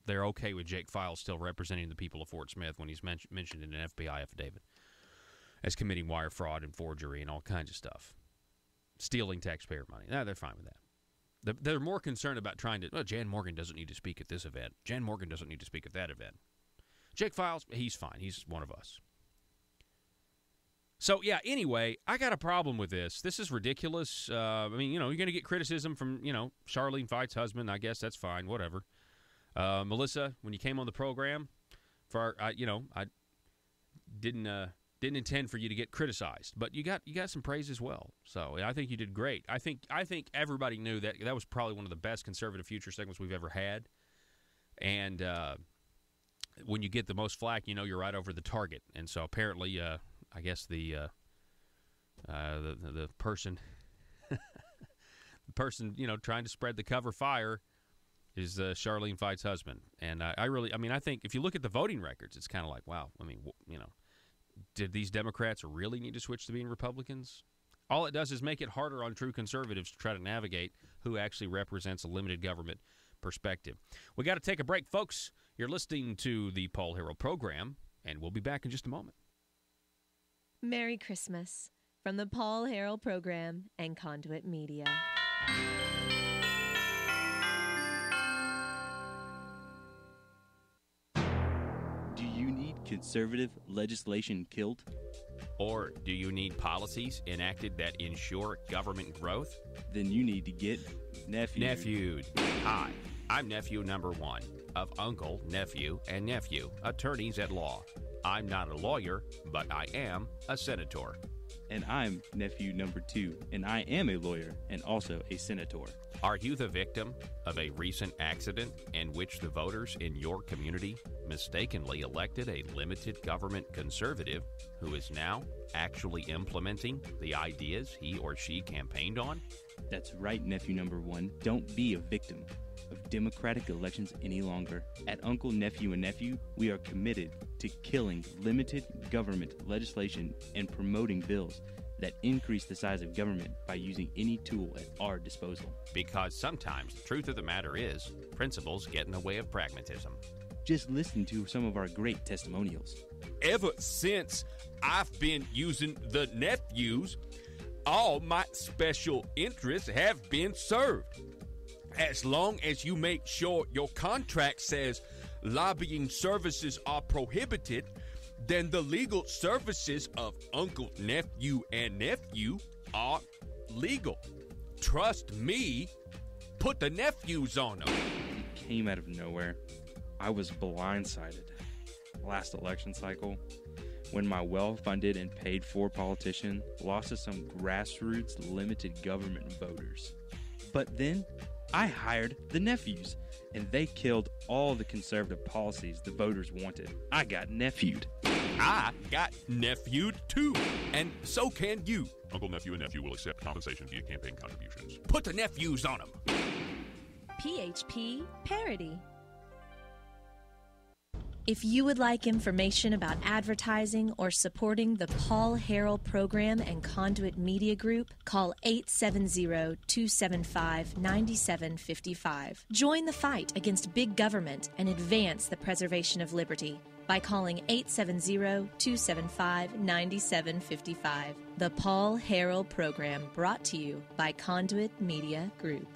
they're okay with Jake Files still representing the people of Fort Smith when he's mentioned in an FBI affidavit as committing wire fraud and forgery and all kinds of stuff. Stealing taxpayer money. No, they're fine with that. They're more concerned about trying to, Jan Morgan doesn't need to speak at this event. Jan Morgan doesn't need to speak at that event. Jake Files, he's fine. He's one of us. So, yeah, anyway, I got a problem with this. This is ridiculous. I mean, you're going to get criticism from, Charlene Fight's husband. I guess that's fine. Whatever. Melissa, when you came on the program, I didn't intend for you to get criticized, but you got some praise as well. So I think you did great. I think everybody knew that was probably one of the best conservative future segments we've ever had. And when you get the most flack, you're right over the target. And so apparently, I guess the person, trying to spread the cover fire is Charlene Fight's husband. And I think if you look at the voting records, it's kind of like, wow. I mean, did these Democrats really need to switch to being Republicans? All it does is make it harder on true conservatives to try to navigate who actually represents a limited government perspective. We got to take a break, folks. You're listening to the Paul Harrell program, and we'll be back in just a moment. Merry Christmas from the Paul Harrell program and Conduit Media. Do you need conservative legislation killed? Or do you need policies enacted that ensure government growth? Then you need to get Nephewed. Hi, I'm nephew number one of uncle, nephew, and nephew, attorneys at law. I'm not a lawyer, but I am a senator. And I'm nephew number 2, and I am a lawyer and also a senator. Are you the victim of a recent accident in which the voters in your community mistakenly elected a limited government conservative who is now actually implementing the ideas he or she campaigned on? That's right, nephew number 1. Don't be a victim of democratic elections any longer. At Uncle, Nephew, and Nephew, we are committed to killing limited government legislation and promoting bills that increase the size of government by using any tool at our disposal. Because sometimes the truth of the matter is, principles get in the way of pragmatism. Just listen to some of our great testimonials. Ever since I've been using the nephews, all my special interests have been served. As long as you make sure your contract says lobbying services are prohibited, then the legal services of Uncle, Nephew, and Nephew are legal. Trust me, put the nephews on them. It came out of nowhere. I was blindsided last election cycle when my well-funded and paid-for politician lost to some grassroots limited government voters. But then I hired the nephews, and they killed all the conservative policies the voters wanted. I got nephewed. I got nephewed too, and so can you. Uncle, Nephew, and Nephew will accept compensation via campaign contributions. Put the nephews on them. PHP Parody. If you would like information about advertising or supporting the Paul Harrell Program and Conduit Media Group, call 870-275-9755. Join the fight against big government and advance the preservation of liberty by calling 870-275-9755. The Paul Harrell Program, brought to you by Conduit Media Group.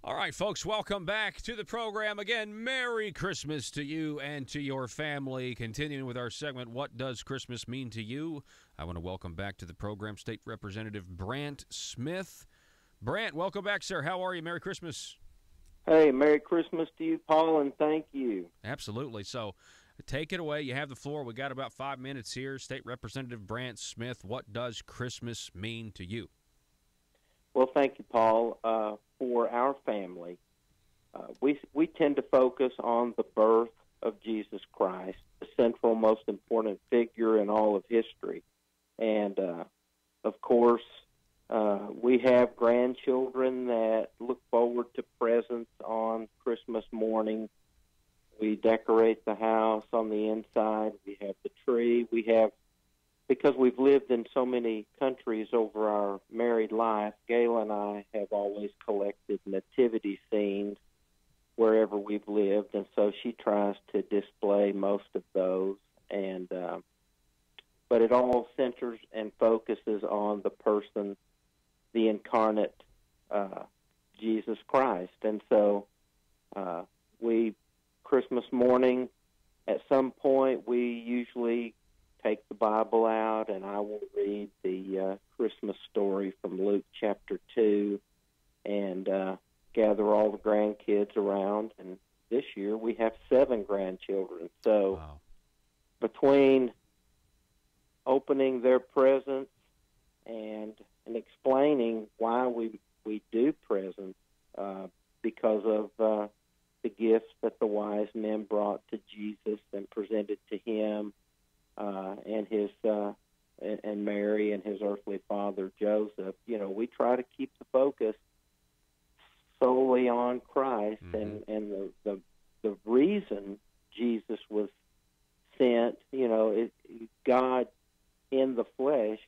All right, folks, welcome back to the program. Again, Merry Christmas to you and to your family. Continuing with our segment, What Does Christmas Mean to You? I want to welcome back to the program State Representative Brant Smith. Brant, welcome back, sir. How are you? Merry Christmas. Hey, Merry Christmas to you, Paul, and thank you. Absolutely. So take it away. You have the floor. We got about 5 minutes here. State Representative Brant Smith, what does Christmas mean to you? Well, thank you, Paul. For our family, we tend to focus on the birth of Jesus Christ, the central, most important figure in all of history. And, of course, we have grandchildren that look forward to presents on Christmas morning. We decorate the house on the inside. We have the tree. We have, because we've lived in so many countries over our married life, Gayla and I have always collected nativity scenes wherever we've lived, and so she tries to display most of those. And but it all centers and focuses on the person, the incarnate Jesus Christ. And so Christmas morning, at some point, we usually take the Bible out, and I will read the Christmas story from Luke chapter 2 and gather all the grandkids around. And this year we have 7 grandchildren. So wow. Between opening their presents and explaining why we do presents, because of the gifts that the wise men brought to Jesus and presented to him, and Mary and his earthly father Joseph, we try to keep the focus solely on Christ. Mm-hmm. and the reason Jesus was sent. God in the flesh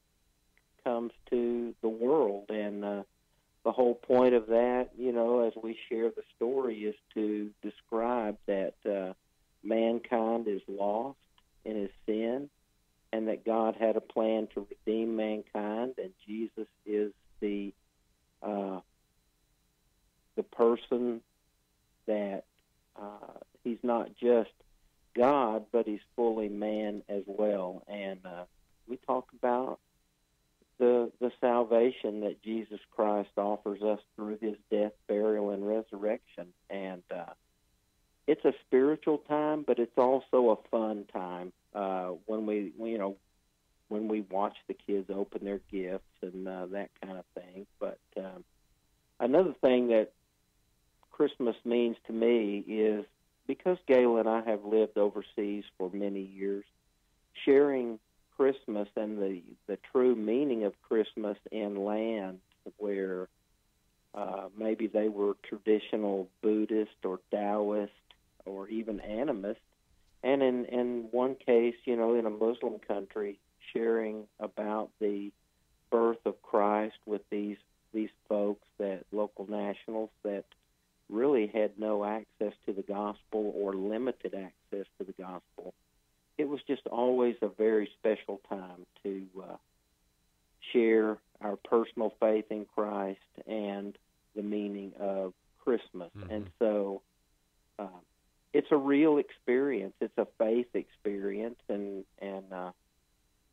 comes to the world, and the whole point of that, as we share the story, is to describe that mankind is lost in his sin, and that God had a plan to redeem mankind, and Jesus is the person that he's not just God, but he's fully man as well. And we talk about the salvation that Jesus Christ offers us through his death, burial, and resurrection. And it's a spiritual time, but it's also a fun time when we watch the kids open their gifts and that kind of thing. But another thing that Christmas means to me is, because Gayla and I have lived overseas for many years, sharing Christmas and the true meaning of Christmas in lands where maybe they were traditional Buddhist or Taoist or even animist, and in one case, in a Muslim country, sharing about the birth of Christ with these folks, that local nationals that really had no access to the gospel or limited access to the gospel. It was just always a very special time to share our personal faith in Christ and the meaning of Christmas. Mm-hmm. And so it's a real experience. It's a faith experience, and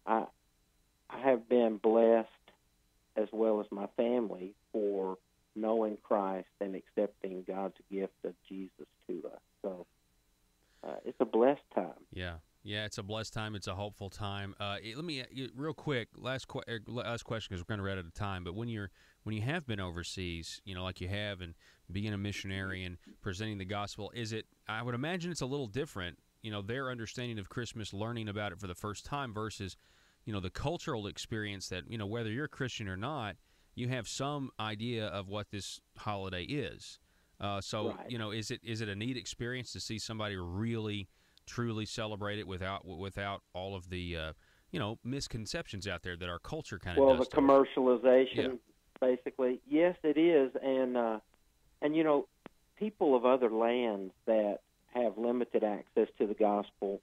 I have been blessed, as well as my family, for knowing Christ and accepting God's gift of Jesus to us. So it's a blessed time. Yeah, it's a blessed time. It's a hopeful time. Let me real quick, last question, because we're kind of right out of time. But when you have been overseas, like you have, and being a missionary and presenting the gospel, I would imagine it's a little different. Their understanding of Christmas, learning about it for the first time, versus the cultural experience that whether you're a Christian or not, you have some idea of what this holiday is. So, right. Is it a neat experience to see somebody really, truly celebrate it without all of the, misconceptions out there that our culture kind of does? Well, the commercialization, basically. Yes, it is. And people of other lands that have limited access to the gospel,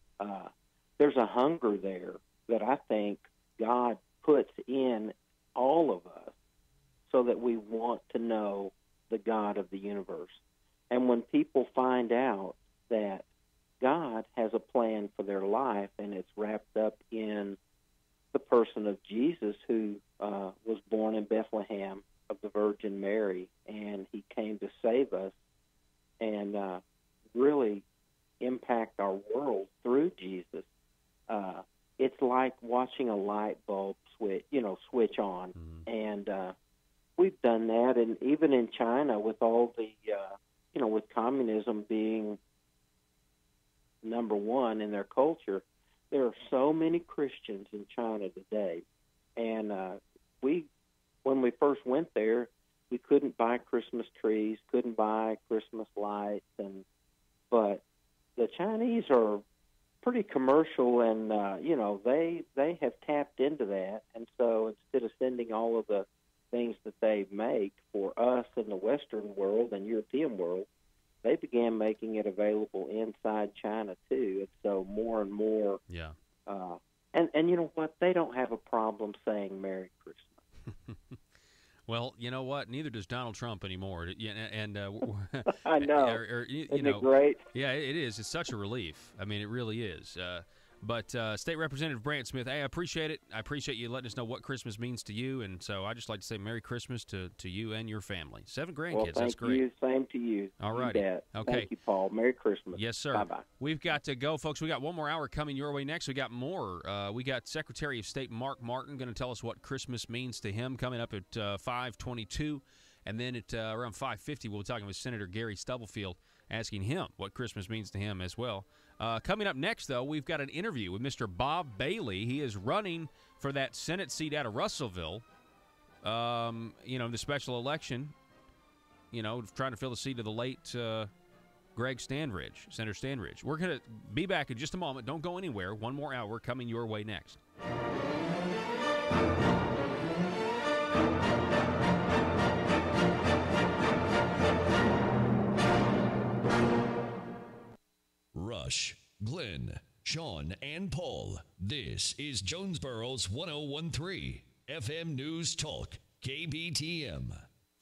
there's a hunger there that I think God puts in all of us, so that we want to know the God of the universe. And when people find out that God has a plan for their life, and it's wrapped up in the person of Jesus, who was born in Bethlehem of the Virgin Mary, and he came to save us and really impact our world through Jesus, it's like watching a light bulb switch on. Mm-hmm. And we've done that, and even in China, with all the, with communism being number one in their culture, there are so many Christians in China today. And when we first went there, we couldn't buy Christmas trees, couldn't buy Christmas lights, but the Chinese are pretty commercial, and they have tapped into that. And so instead of sending all of the things that they make for us in the Western world and European world, they began making it available inside China too. And so more and more. Yeah. And you know what? They don't have a problem saying Merry Christmas. Well, you know what? Neither does Donald Trump anymore. And I know. Isn't it great? Yeah, it is. It's such a relief. I mean, it really is. But State Representative Brant Smith, hey, I appreciate it. I appreciate you letting us know what Christmas means to you. And so I just like to say Merry Christmas to you and your family. 7 grandkids. Well, that's great. You. Same to you. All righty. Okay. Thank you, Paul. Merry Christmas. Yes, sir. Bye-bye. We've got to go, folks. We got one more hour coming your way next. We got more. We got Secretary of State Mark Martin going to tell us what Christmas means to him, coming up at 5:22. And then at around 5:50, we'll be talking with Senator Gary Stubblefield, asking him what Christmas means to him as well. Coming up next, though, we've got an interview with Mr. Bob Bailey. He is running for that Senate seat out of Russellville, the special election, trying to fill the seat of the late Greg Standridge, Senator Standridge. We're going to be back in just a moment. Don't go anywhere. One more hour coming your way next. Rush, Glenn, Sean, and Paul. This is Jonesboro's 1013 FM News Talk, KBTM.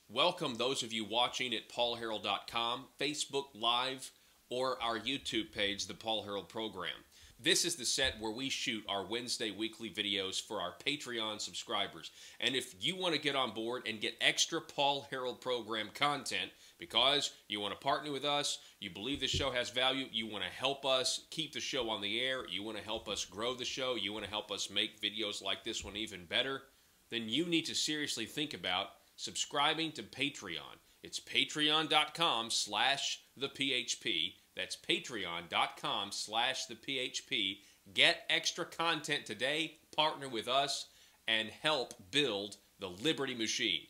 Welcome those of you watching at paulharrell.com, Facebook Live, or our YouTube page, The Paul Harrell Program. This is the set where we shoot our Wednesday weekly videos for our Patreon subscribers. And if you want to get on board and get extra Paul Harrell Program content because you want to partner with us, you believe the show has value, you want to help us keep the show on the air, you want to help us grow the show, you want to help us make videos like this one even better, then you need to seriously think about subscribing to Patreon. It's patreon.com/thephp. That's patreon.com/thephp. Get extra content today, partner with us, and help build the Liberty Machine.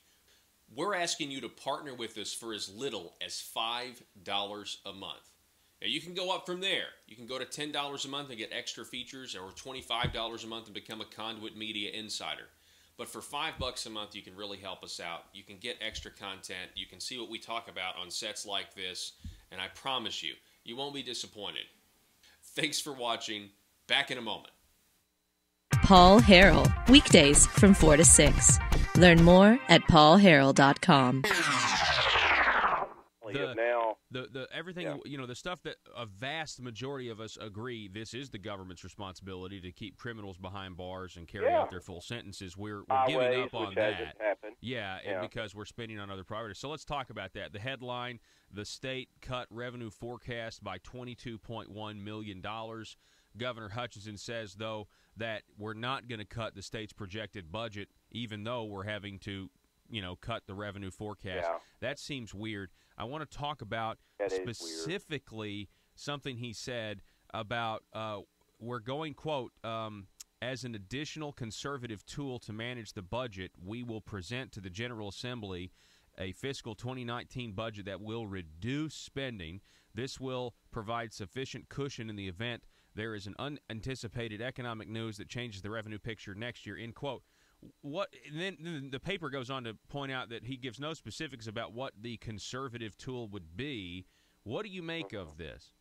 We're asking you to partner with us for as little as $5 a month. Now, you can go up from there. You can go to $10 a month and get extra features, or $25 a month and become a Conduit Media Insider. But for $5 a month, you can really help us out. You can get extra content. You can see what we talk about on sets like this, and I promise you, you won't be disappointed. Thanks for watching. Back in a moment. Paul Harrell, weekdays from 4 to 6. Learn more at paulharrell.com. Everything, the stuff that a vast majority of us agree this is the government's responsibility to keep criminals behind bars and carry out their full sentences. We're giving up on that. And because we're spending on other priorities. So let's talk about that. The headline, the state cut revenue forecast by $22.1 million. Governor Hutchinson says, though, that we're not going to cut the state's projected budget, even though we're having to cut the revenue forecast. That seems weird. I want to talk about specifically something he said about we're going, quote, as an additional conservative tool to manage the budget, we will present to the General Assembly a fiscal 2019 budget that will reduce spending. This will provide sufficient cushion in the event there is an unanticipated economic news that changes the revenue picture next year, end quote. Then the paper goes on to point out that he gives no specifics about what the conservative tool would be. What do you make of this?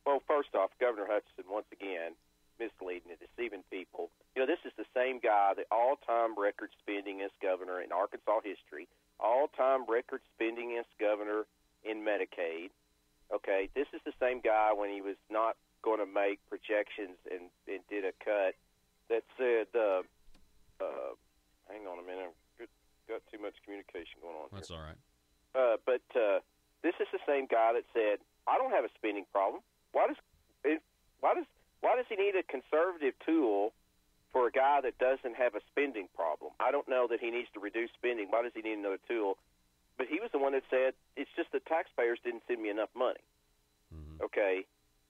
Well, first off, Governor Hutchinson, once again, misleading and deceiving people. This is the same guy, the all-time record spendingest governor in Arkansas history, all-time record spendingest governor in Medicaid. Okay, this is the same guy when he was not going to make projections and did a cut that said, hang on a minute, I've got too much communication going on. That's here. All right. But this is the same guy that said, I don't have a spending problem. Why does he need a conservative tool for a guy that doesn't have a spending problem? I don't know that he needs to reduce spending. Why does he need another tool? But he was the one that said, it's just the taxpayers didn't send me enough money. Mm-hmm. Okay?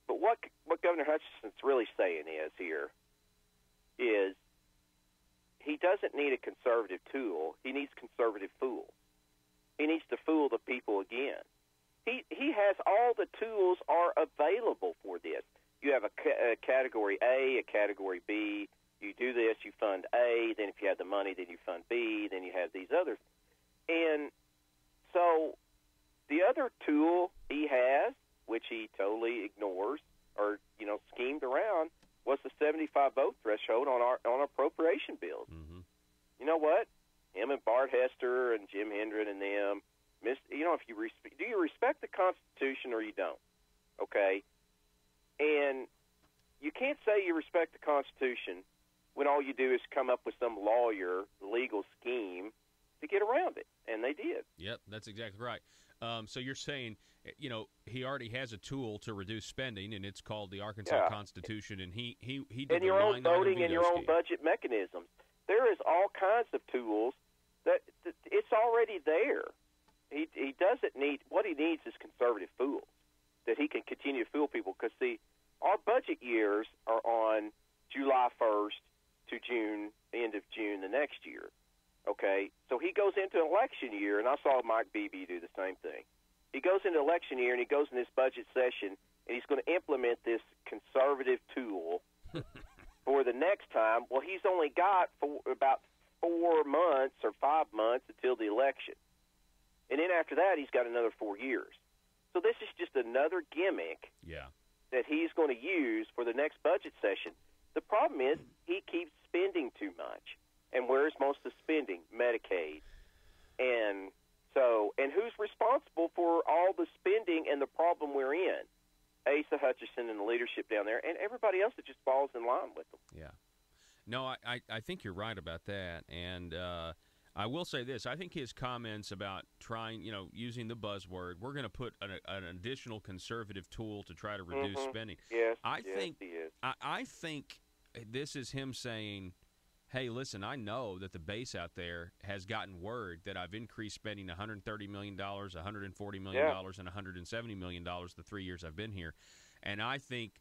But what Governor Hutchinson's really saying is he doesn't need a conservative tool. He needs conservative fools. He needs to fool the people again. He has all the tools are available for this. You have a Category A, a Category B. You do this, you fund A. Then if you have the money, then you fund B. Then you have these others. And so the other tool he has, which he totally ignores or schemed around, was the 75 vote threshold on appropriation bills. Mm-hmm. You know what? Him and Bart Hester and Jim Hendren and them, if you do you respect the Constitution or you don't? Okay, and you can't say you respect the Constitution when all you do is come up with some lawyer legal scheme to get around it, and they did. Yep, that's exactly right. So you're saying, he already has a tool to reduce spending, and it's called the Arkansas Constitution, and he did and your own voting and your own budget mechanisms. There is all kinds of tools that it's already there. He doesn't need – what he needs is conservative fools, that he can continue to fool people. Because, see, our budget years are on July 1st to June, end of June the next year. Okay, so he goes into an election year, and I saw Mike Beebe do the same thing. He goes into election year, and he goes in this budget session, and he's going to implement this conservative tool for the next time. Well, he's only got about 4 months or 5 months until the election. And then after that, he's got another 4 years. So this is just another gimmick that he's going to use for the next budget session. The problem is he keeps spending too much. And where's most of the spending? Medicaid. And who's responsible for all the spending and the problem we're in? Asa Hutchinson and the leadership down there, and everybody else that just falls in line with them. Yeah. No, I think you're right about that. And I will say this. I think his comments about trying, using the buzzword, we're going to put an additional conservative tool to try to reduce spending. Yes, I think he is. I think this is him saying, hey, listen, I know that the base out there has gotten word that I've increased spending $130 million, $140 million, and $170 million the 3 years I've been here. And I think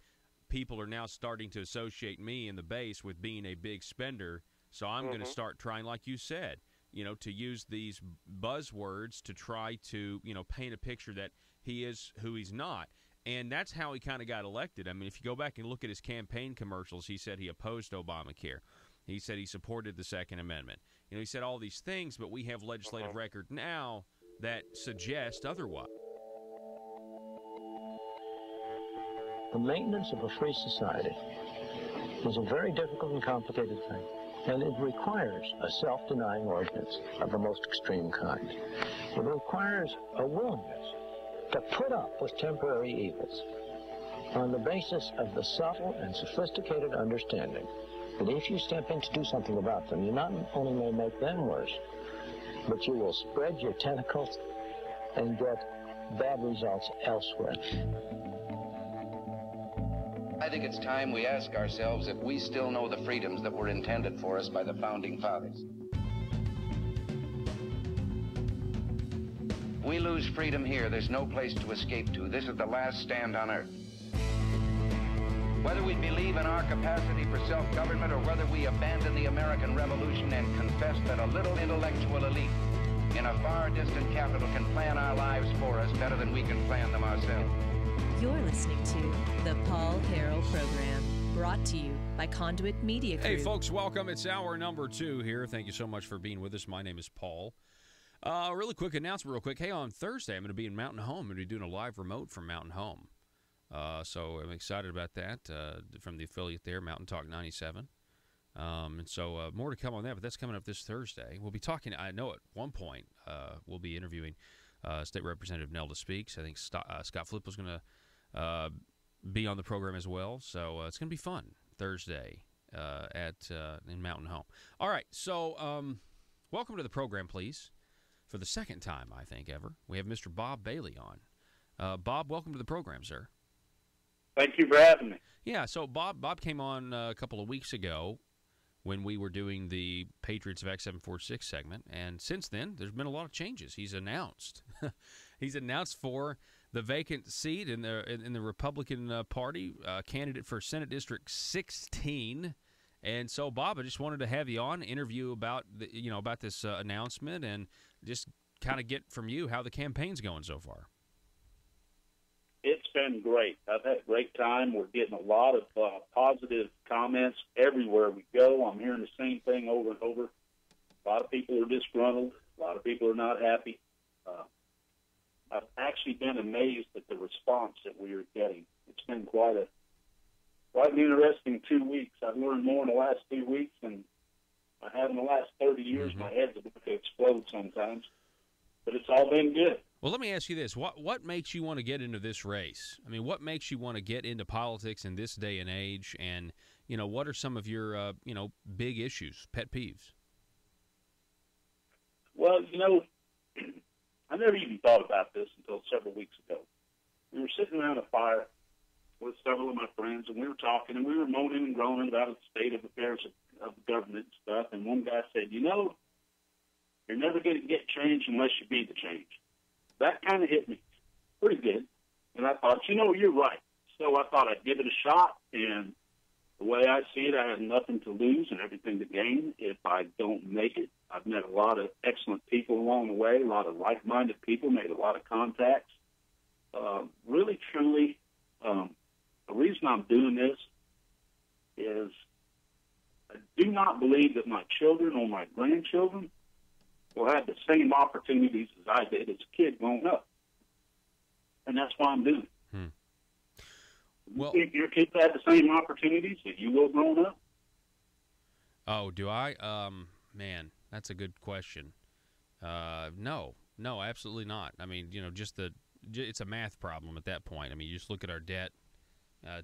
people are now starting to associate me in the base with being a big spender. So I'm going to start trying, like you said, to use these buzzwords to try to, paint a picture that he is who he's not. And that's how he kind of got elected. I mean, if you go back and look at his campaign commercials, he said he opposed Obamacare. He said he supported the Second Amendment. He said all these things, but we have legislative record now that suggest otherwise. The maintenance of a free society is a very difficult and complicated thing, and it requires a self-denying ordinance of the most extreme kind. It requires a willingness to put up with temporary evils on the basis of the subtle and sophisticated understanding that if you step in to do something about them, you not only may make them worse, but you will spread your tentacles and get bad results elsewhere. I think it's time we ask ourselves if we still know the freedoms that were intended for us by the Founding Fathers. If we lose freedom here, there's no place to escape to. This is the last stand on earth. Whether we believe in our capacity for self-government or whether we abandon the American Revolution and confess that a little intellectual elite in a far distant capital can plan our lives for us better than we can plan them ourselves. You're listening to the Paul Harrell Program, brought to you by Conduit Media Group. Hey, folks, welcome. It's hour number 2 here. Thank you so much for being with us. My name is Paul. Really quick announcement, real quick. Hey, on Thursday, I'm going to be in Mountain Home. I'm going to be doing a live remote from Mountain Home. So I'm excited about that from the affiliate there, Mountain Talk 97. And so more to come on that, but that's coming up this Thursday. We'll be talking, I know at one point, we'll be interviewing State Representative Nelda Speaks. I think Scott Flip was going to be on the program as well. So it's going to be fun Thursday in Mountain Home. All right, so welcome to the program, please. For the second time, I think, ever, we have Mr. Bob Bailey on. Bob, welcome to the program, sir. Thank you for having me. Yeah, so Bob came on a couple of weeks ago when we were doing the Patriots of Act 746 segment, and since then, there's been a lot of changes. He's announced. He's announced for the vacant seat in the Republican Party, candidate for Senate District 16. And so, Bob, I just wanted to have you on, interview about about this announcement, and just kind of get from you how the campaign's going so far. It's been great. I've had a great time. We're getting a lot of positive comments everywhere we go. I'm hearing the same thing over and over. A lot of people are disgruntled. A lot of people are not happy. I've actually been amazed at the response that we are getting. It's been quite an interesting 2 weeks. I've learned more in the last 2 weeks than I have in the last 30 years. My head's about to explode sometimes. But it's all been good. Well, let me ask you this. What makes you want to get into this race? I mean, what makes you want to get into politics in this day and age? And, what are some of your, big issues, pet peeves? Well, I never even thought about this until several weeks ago. We were sitting around a fire with several of my friends, and we were talking, and we were moaning and groaning about the state of affairs of the government and stuff. And one guy said, you're never going to get change unless you be the change. That kind of hit me pretty good. And I thought, you're right. So I thought I'd give it a shot. And the way I see it, I have nothing to lose and everything to gain if I don't make it. I've met a lot of excellent people along the way, a lot of like-minded people, made a lot of contacts. Really, truly, the reason I'm doing this is I do not believe that my children or my grandchildren will have the same opportunities as I did as a kid growing up. And that's why I'm doing it. You think your kids had the same opportunities that you will growing up? Oh, do I? Man, that's a good question. No, absolutely not. I mean, it's a math problem at that point. I mean, you just look at our debt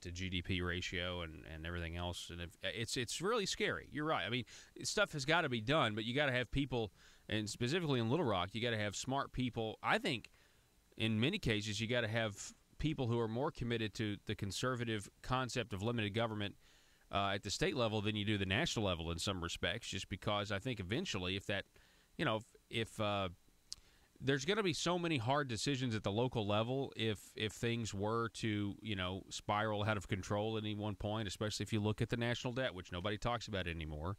to GDP ratio and everything else, and it's really scary. You're right. I mean, stuff has got to be done, but you got to have people, and specifically in Little Rock, you got to have smart people. I think in many cases you got to have people who are more committed to the conservative concept of limited government at the state level than you do the national level in some respects, just because I think eventually if there's going to be so many hard decisions at the local level if things were to, spiral out of control at any one point, especially if you look at the national debt, which nobody talks about anymore,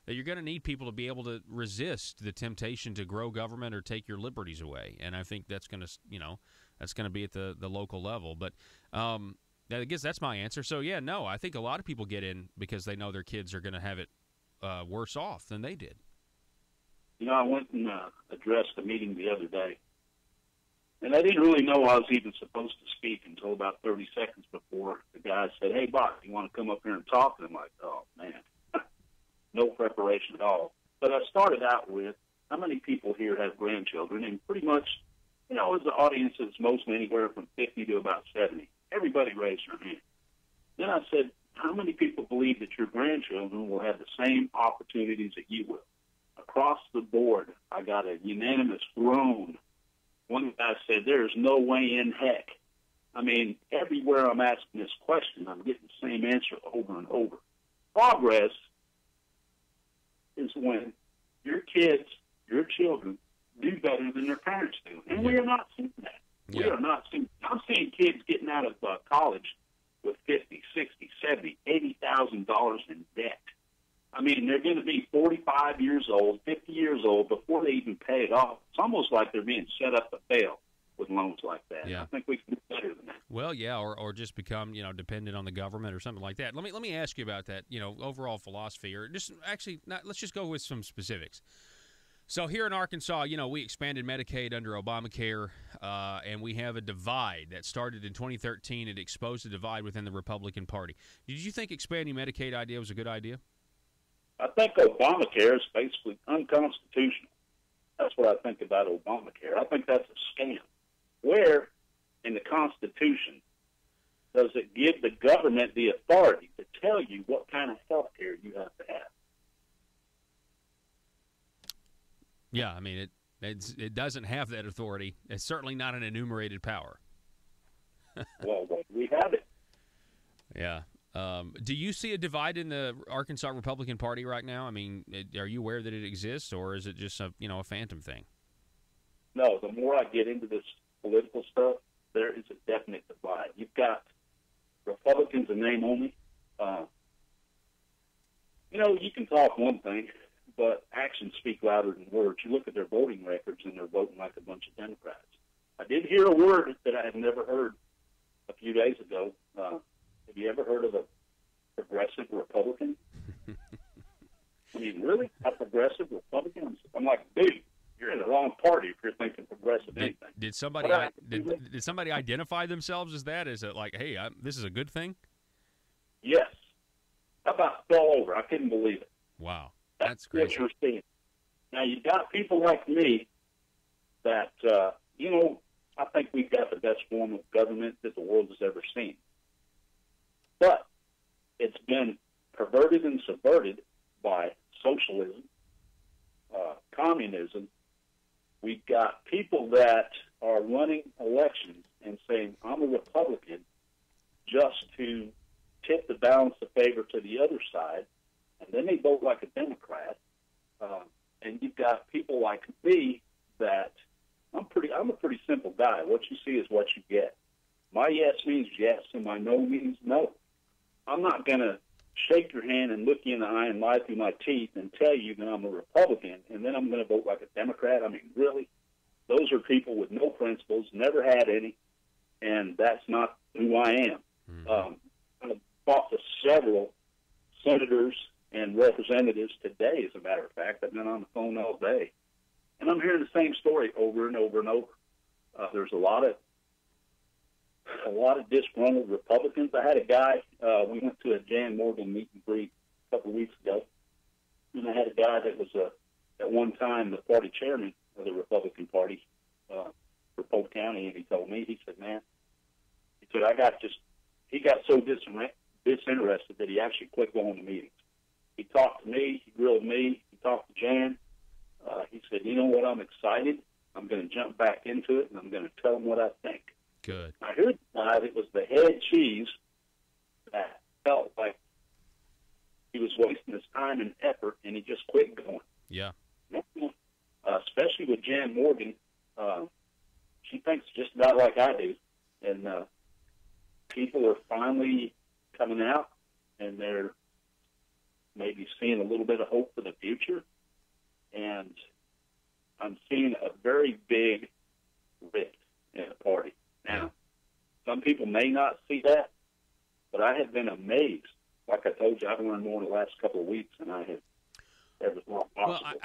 that you're going to need people to be able to resist the temptation to grow government or take your liberties away. And I think that's going to be at the local level. But I guess that's my answer. So, yeah, no, I think a lot of people get in because they know their kids are going to have it worse off than they did. I went and addressed a meeting the other day, and I didn't really know I was even supposed to speak until about 30 seconds before the guy said, "Hey, Bob, you want to come up here and talk?" And I'm like, oh, man, no preparation at all. But I started out with, how many people here have grandchildren? And pretty much, as the audience is mostly anywhere from 50 to about 70. Everybody raised their hand. Then I said, how many people believe that your grandchildren will have the same opportunities that you will? Across the board, I got a unanimous groan. One guy said, there's no way in heck. I mean, everywhere I'm asking this question, I'm getting the same answer over and over. Progress is when your kids, your children, do better than their parents do. And we are not seeing that. Yeah. We are not seeing. I'm seeing kids getting out of college with $50,000, $60,000, $70,000, $80,000 in debt. I mean, they're going to be 45 years old, 50 years old before they even pay it off. It's almost like they're being set up to fail with loans like that. Yeah. I think we can do better than that. Well, yeah, or just become, dependent on the government or something like that. Let me ask you about that, overall philosophy, or just actually, let's just go with some specifics. So here in Arkansas, we expanded Medicaid under Obamacare, and we have a divide that started in 2013. It exposed a divide within the Republican Party. Did you think expanding Medicaid idea was a good idea? I think Obamacare is basically unconstitutional. That's what I think about Obamacare. I think that's a scam. Where in the Constitution does it give the government the authority to tell you what kind of health care you have to have? Yeah, I mean, it doesn't have that authority. It's certainly not an enumerated power. Well, we have it. Yeah. Do you see a divide in the Arkansas Republican Party right now? I mean, are you aware that it exists, or is it just a phantom thing? No, the more I get into this political stuff, there is a definite divide. You've got Republicans in name only. You can talk one thing, but actions speak louder than words. You look at their voting records, and they're voting like a bunch of Democrats. I did hear a word that I had never heard a few days ago. Have you ever heard of a progressive Republican? I mean, really? A progressive Republican? I'm like, dude, you're in the wrong party if you're thinking progressive anything. Did somebody identify themselves as that? Is it like, hey, this is a good thing? Yes. How about fell over? I couldn't believe it. Wow. That's crazy. What you're seeing. Now, you got people like me that, I think we've got the best form of government that the world has ever seen. But it's been perverted and subverted by socialism, communism. We've got people that are running elections and saying, I'm a Republican, just to tip the balance of favor to the other side, and then they vote like a Democrat. And you've got people like me that I'm a pretty simple guy. What you see is what you get. My yes means yes, and my no means no. I'm not going to shake your hand and look you in the eye and lie through my teeth and tell you that I'm a Republican, and then I'm going to vote like a Democrat. I mean, really? Those are people with no principles, never had any, and that's not who I am. Mm-hmm. I've talked to several senators and representatives today, as a matter of fact. I've been on the phone all day, and I'm hearing the same story over and over and over. There's a lot of a lot of disgruntled Republicans. I had a guy, we went to a Jan Morgan meet and greet a couple of weeks ago, and I had a guy that was at one time the party chairman of the Republican Party for Polk County, and he told me, he said, man, he said, he got so disinterested that he actually quit going to meetings. He talked to me, he grilled me, he talked to Jan. He said, you know what, I'm excited. I'm going to jump back into it, and I'm going to tell him what I think. Good. I heard that it was the head cheese that felt like he was wasting his time and effort, and he just quit going. Yeah. Especially with Jan Morgan. She thinks just about like I do. And people are finally coming out, and they're maybe seeing a little bit of hope for the future. And I'm seeing a very big rift in the party. Now, some people may not see that, but I have been amazed. Like I told you, I've learned more in the last couple of weeks than I have ever thought possible. Well,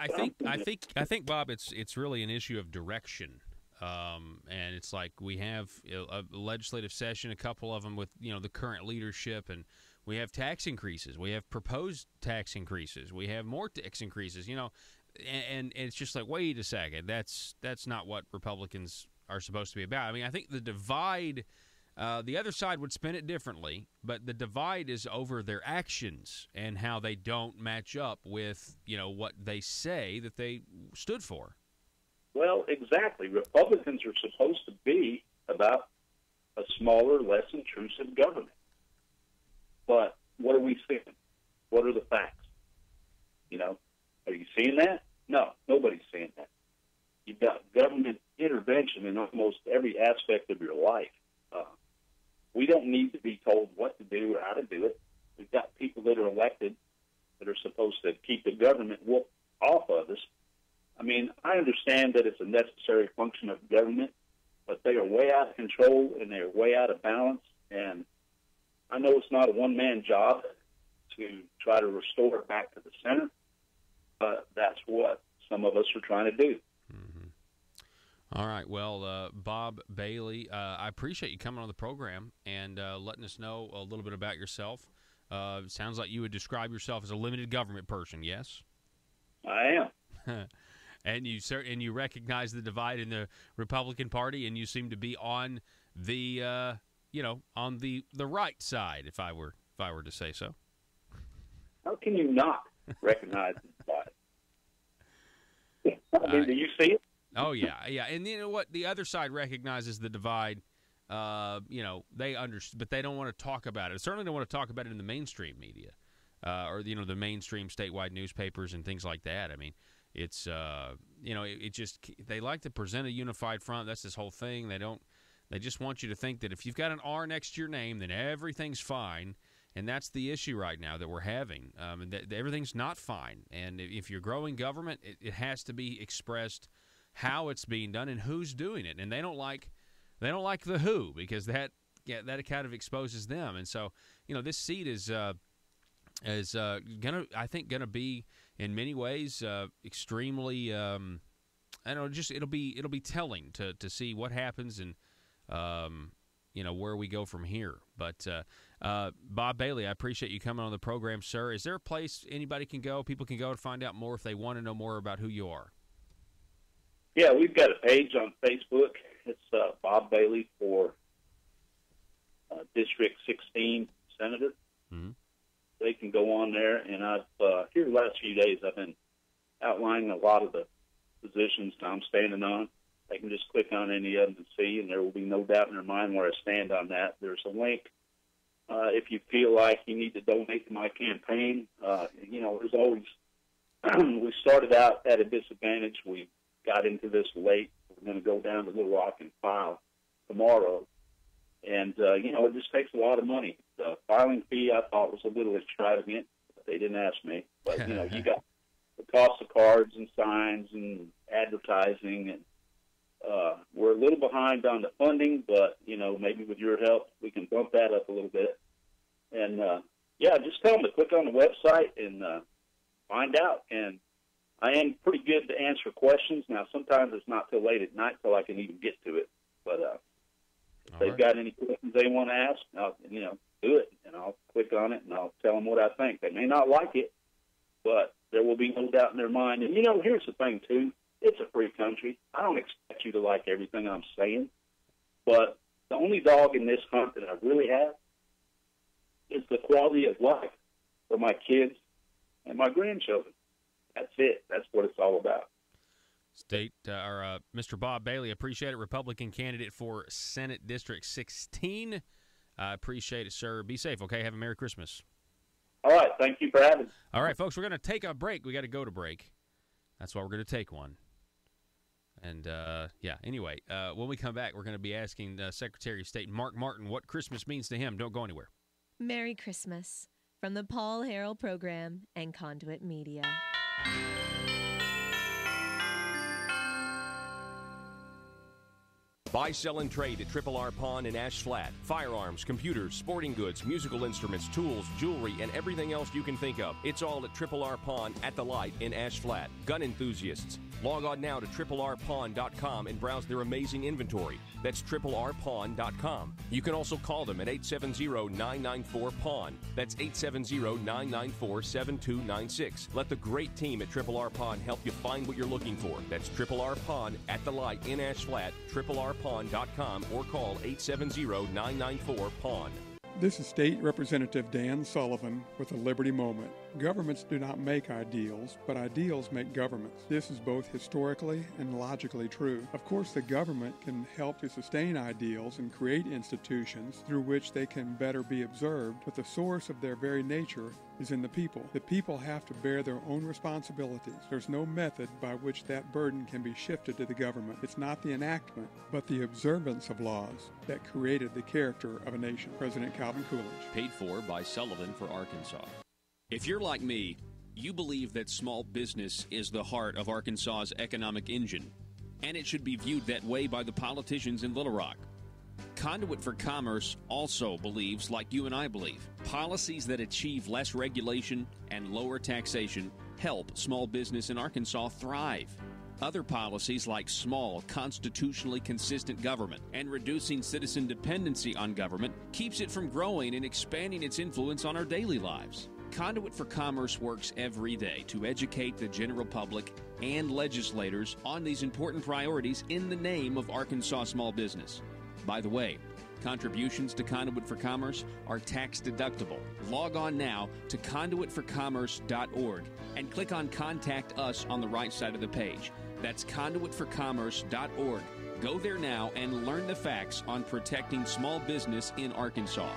I think, Bob, it's really an issue of direction. And it's like we have a legislative session, a couple of them with the current leadership, and we have tax increases. We have proposed tax increases. We have more tax increases. And it's just like, wait a second, that's not what Republicans are supposed to be about. I mean, I think the divide, the other side would spin it differently, but the divide is over their actions and how they don't match up with what they say that they stood for. Well, exactly. Republicans are supposed to be about a smaller, less intrusive government. But what are we seeing? What are the facts? Are you seeing that? No, nobody's seeing that. You've got government intervention in almost every aspect of your life. We don't need to be told what to do or how to do it. We've got people that are elected that are supposed to keep the government whoop off of us. I mean, I understand that it's a necessary function of government, but they are way out of control and they are way out of balance. And I know it's not a one-man job to try to restore it back to the center, but that's what some of us are trying to do. Mm-hmm. All right. Well, Bob Bailey, I appreciate you coming on the program and letting us know a little bit about yourself. It sounds like you would describe yourself as a limited government person, yes? I am. And you recognize the divide in the Republican Party, and you seem to be on the on the right side, if I were to say so. How can you not recognize the divide? I mean, do you see it? Oh yeah. And you know what? The other side recognizes the divide. They understand, but they don't want to talk about it. Certainly don't want to talk about it in the mainstream media, or the mainstream statewide newspapers and things like that. I mean. It's it just, they like to present a unified front. That's this whole thing. They just want you to think that if you've got an R next to your name, then everything's fine. And that's the issue right now that we're having. And that everything's not fine. And if you're growing government, it has to be expressed how it's being done and who's doing it. And they don't like the who, because that kind of exposes them. And so, this seat is gonna be in many ways extremely it'll be telling to see what happens and where we go from here. But Bob Bailey, I appreciate you coming on the program, sir. Is there a place people can go to find out more if they want to know more about who you are? Yeah, we've got a page on Facebook. It's Bob Bailey for District 16 Senator. Mm-hmm. They can go on there, and I've here the last few days I've been outlining a lot of the positions that I'm standing on. They can just click on any of them and see, and there will be no doubt in their mind where I stand on that. There's a link if you feel like you need to donate to my campaign. There's always we started out at a disadvantage. We got into this late. We're going to go down to Little Rock and file tomorrow. And, it just takes a lot of money. The filing fee I thought was a little extravagant, but they didn't ask me. But, you got the cost of cards and signs and advertising. And we're a little behind on the funding, but, maybe with your help, we can bump that up a little bit. And, just tell them to click on the website and find out. And I am pretty good to answer questions. Now, sometimes it's not till late at night till I can even get to it. But If they've got any questions they want to ask, I'll, do it, and I'll click on it, and I'll tell them what I think. They may not like it, but there will be no doubt in their mind. And, here's the thing, too. It's a free country. I don't expect you to like everything I'm saying, but the only dog in this hunt that I really have is the quality of life for my kids and my grandchildren. That's it. That's what it's all about. Mr. Bob Bailey, appreciate it. Republican candidate for Senate District 16. I appreciate it, sir. Be safe, okay? Have a Merry Christmas. All right. Thank you for having me. All right, folks, we're going to take a break. We got to go to break. That's why we're going to take one. And, anyway, when we come back, we're going to be asking Secretary of State Mark Martin what Christmas means to him. Don't go anywhere. Merry Christmas from the Paul Harrell Program and Conduit Media. Buy, sell, and trade at Triple R Pawn in Ash Flat. Firearms, computers, sporting goods, musical instruments, tools, jewelry, and everything else you can think of. It's all at Triple R Pawn at the Light in Ash Flat. Gun enthusiasts, log on now to triple-rpawn.com and browse their amazing inventory. That's triple-rpawn.com. You can also call them at 870-994-PAWN. That's 870-994-7296. Let the great team at Triple R Pawn help you find what you're looking for. That's Triple R Pawn at the Light in Ash Flat, triple-rpawn.com, or call 870-994-PAWN. This is State Representative Dan Sullivan with a Liberty Moment. Governments do not make ideals, but ideals make governments. This is both historically and logically true. Of course, the government can help to sustain ideals and create institutions through which they can better be observed, but the source of their very nature is in the people. The people have to bear their own responsibilities. There's no method by which that burden can be shifted to the government. It's not the enactment, but the observance of laws that created the character of a nation. President Calvin Coolidge. Paid for by Sullivan for Arkansas. If you're like me, you believe that small business is the heart of Arkansas's economic engine, and it should be viewed that way by the politicians in Little Rock. Conduit for Commerce also believes, like you and I believe, policies that achieve less regulation and lower taxation help small business in Arkansas thrive. Other policies like small, constitutionally consistent government and reducing citizen dependency on government keeps it from growing and expanding its influence on our daily lives. Conduit for Commerce works every day to educate the general public and legislators on these important priorities in the name of Arkansas small business. By the way, contributions to Conduit for Commerce are tax deductible. Log on now to conduitforcommerce.org and click on Contact Us on the right side of the page. That's conduitforcommerce.org. Go there now and learn the facts on protecting small business in Arkansas.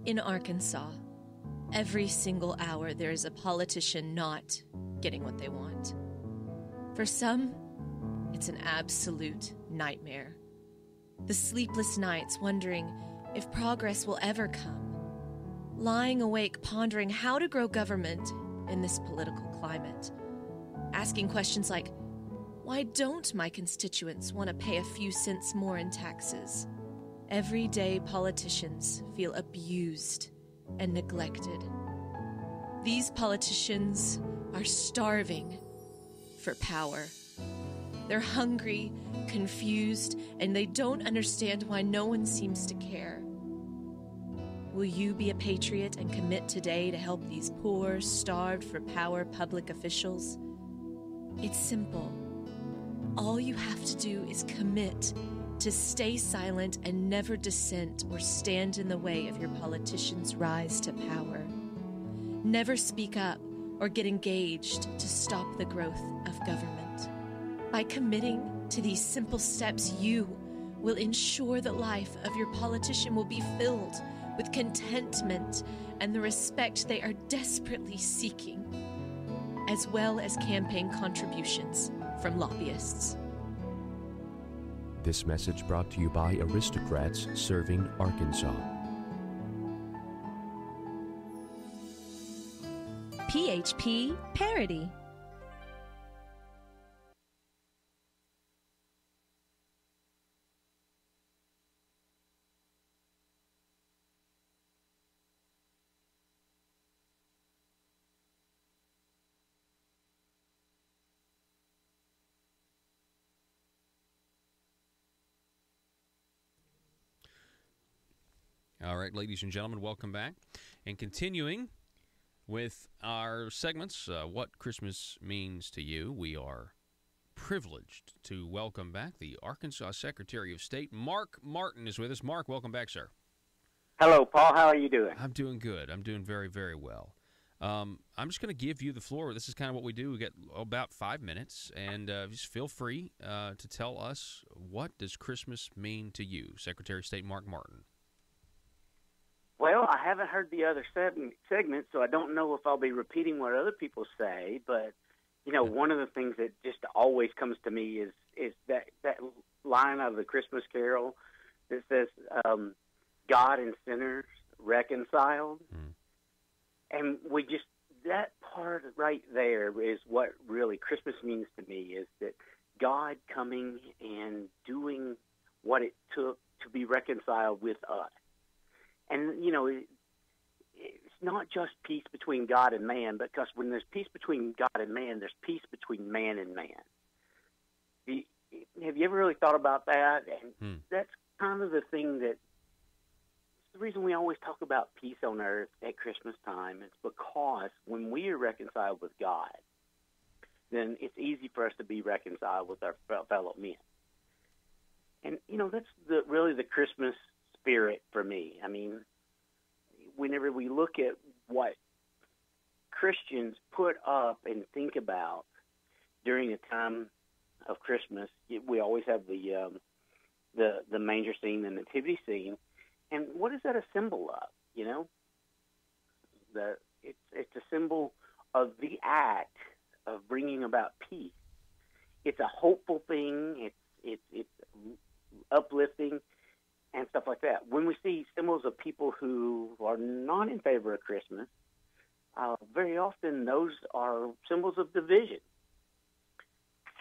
In Arkansas, every single hour there is a politician not getting what they want. For some, it's an absolute nightmare. The sleepless nights wondering if progress will ever come. Lying awake pondering how to grow government in this political climate. Asking questions like, why don't my constituents want to pay a few cents more in taxes? Everyday politicians feel abused and neglected. These politicians are starving for power. They're hungry, confused, and they don't understand why no one seems to care. Will you be a patriot and commit today to help these poor, starved for power public officials? It's simple. All you have to do is commit to stay silent and never dissent or stand in the way of your politicians' rise to power. Never speak up or get engaged to stop the growth of government. By committing to these simple steps, you will ensure the life of your politician will be filled with contentment and the respect they are desperately seeking, as well as campaign contributions from lobbyists. This message brought to you by Aristocrats Serving Arkansas. PHP Parody. All right, ladies and gentlemen, welcome back. And continuing with our segments, What Christmas Means to You, we are privileged to welcome back the Arkansas Secretary of State. Mark Martin is with us. Mark, welcome back, sir. Hello, Paul. How are you doing? I'm doing good. I'm doing very, very well. I'm just going to give you the floor. This is kind of what we do. We get about 5 minutes, and just feel free to tell us, what does Christmas mean to you, Secretary of State Mark Martin? Well, I haven't heard the other segment, so I don't know if I'll be repeating what other people say, but, you know, one of the things that just always comes to me is that line out of the Christmas Carol that says, God and sinners reconciled. And that part right there is what really Christmas means to me, is that God coming and doing what it took to be reconciled with us. And, you know, it's not just peace between God and man, because when there's peace between God and man, there's peace between man and man. Have you ever really thought about that? And that's kind of the thing that, the reason we always talk about peace on earth at Christmas time is because when we are reconciled with God, then it's easy for us to be reconciled with our fellow men. And, you know, that's really the Christmas spirit for me. I mean, whenever we look at what Christians put up and think about during a time of Christmas, we always have the manger scene, the nativity scene, and what is that a symbol of? You know, it's a symbol of the act of bringing about peace. It's a hopeful thing. It's uplifting and stuff like that. When we see symbols of people who are not in favor of Christmas, very often those are symbols of division.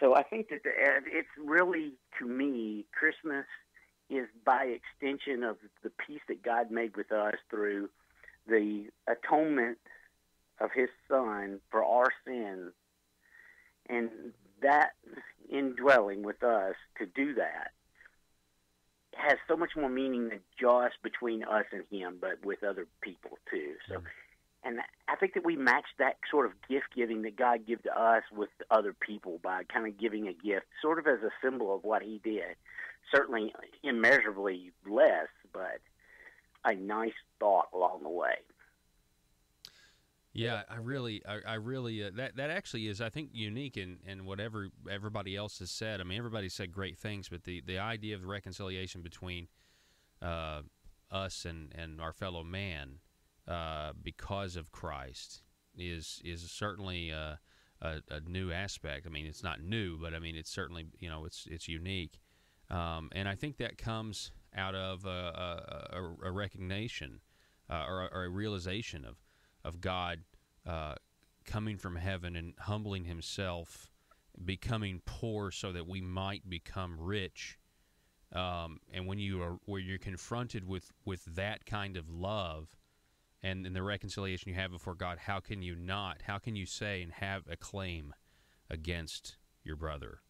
So I think that it's really, to me, Christmas is by extension of the peace that God made with us through the atonement of his Son for our sins, and that indwelling with us to do that has so much more meaning than just between us and him, but with other people too. So, and I think that we match that sort of gift-giving that God gives to us with other people by kind of giving a gift, sort of as a symbol of what he did. Certainly immeasurably less, but a nice thought along the way. Yeah, I really, that actually is, I think, unique in what everybody else has said. I mean, everybody said great things, but the idea of the reconciliation between us and our fellow man because of Christ is certainly a new aspect. I mean, it's not new, but I mean, it's certainly, you know, it's unique, and I think that comes out of a recognition or a realization of God coming from heaven and humbling himself, becoming poor so that we might become rich. And when you're confronted with that kind of love and the reconciliation you have before God, how can you say and have a claim against your brother?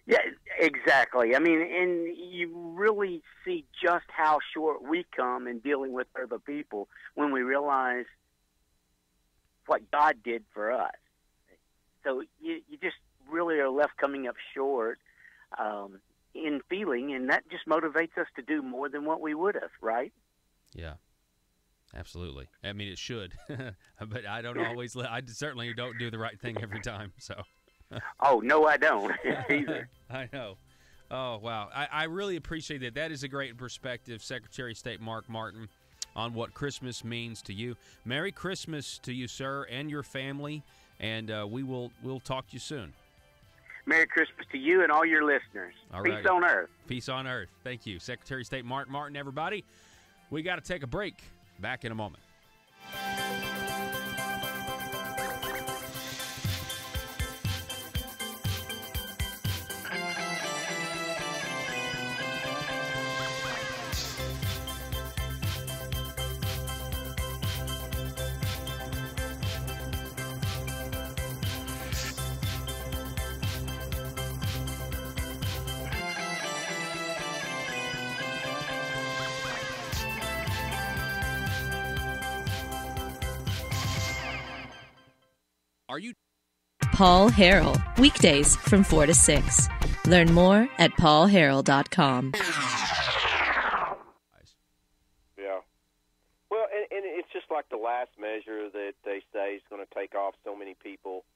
Yeah, exactly. I mean, and you really see just how short we come in dealing with other people when we realize what God did for us. So you just really are left coming up short in feeling, and that just motivates us to do more than what we would have, right? Yeah, absolutely. I mean, it should, but I don't always. I certainly don't do the right thing every time. So. Oh, no, I don't either. I know. Oh, wow. I really appreciate that. That is a great perspective, Secretary of State Mark Martin, on what Christmas means to you. Merry Christmas to you, sir, and your family, and we'll talk to you soon. Merry Christmas to you and all your listeners. All Peace right. on earth. Peace on earth. Thank you, Secretary of State Mark Martin, everybody. We got to take a break. Back in a moment. Are you? Paul Harrell, weekdays from 4 to 6. Learn more at paulharrell.com. Yeah. Well, and it's just like the last measure that they say is going to take off so many people.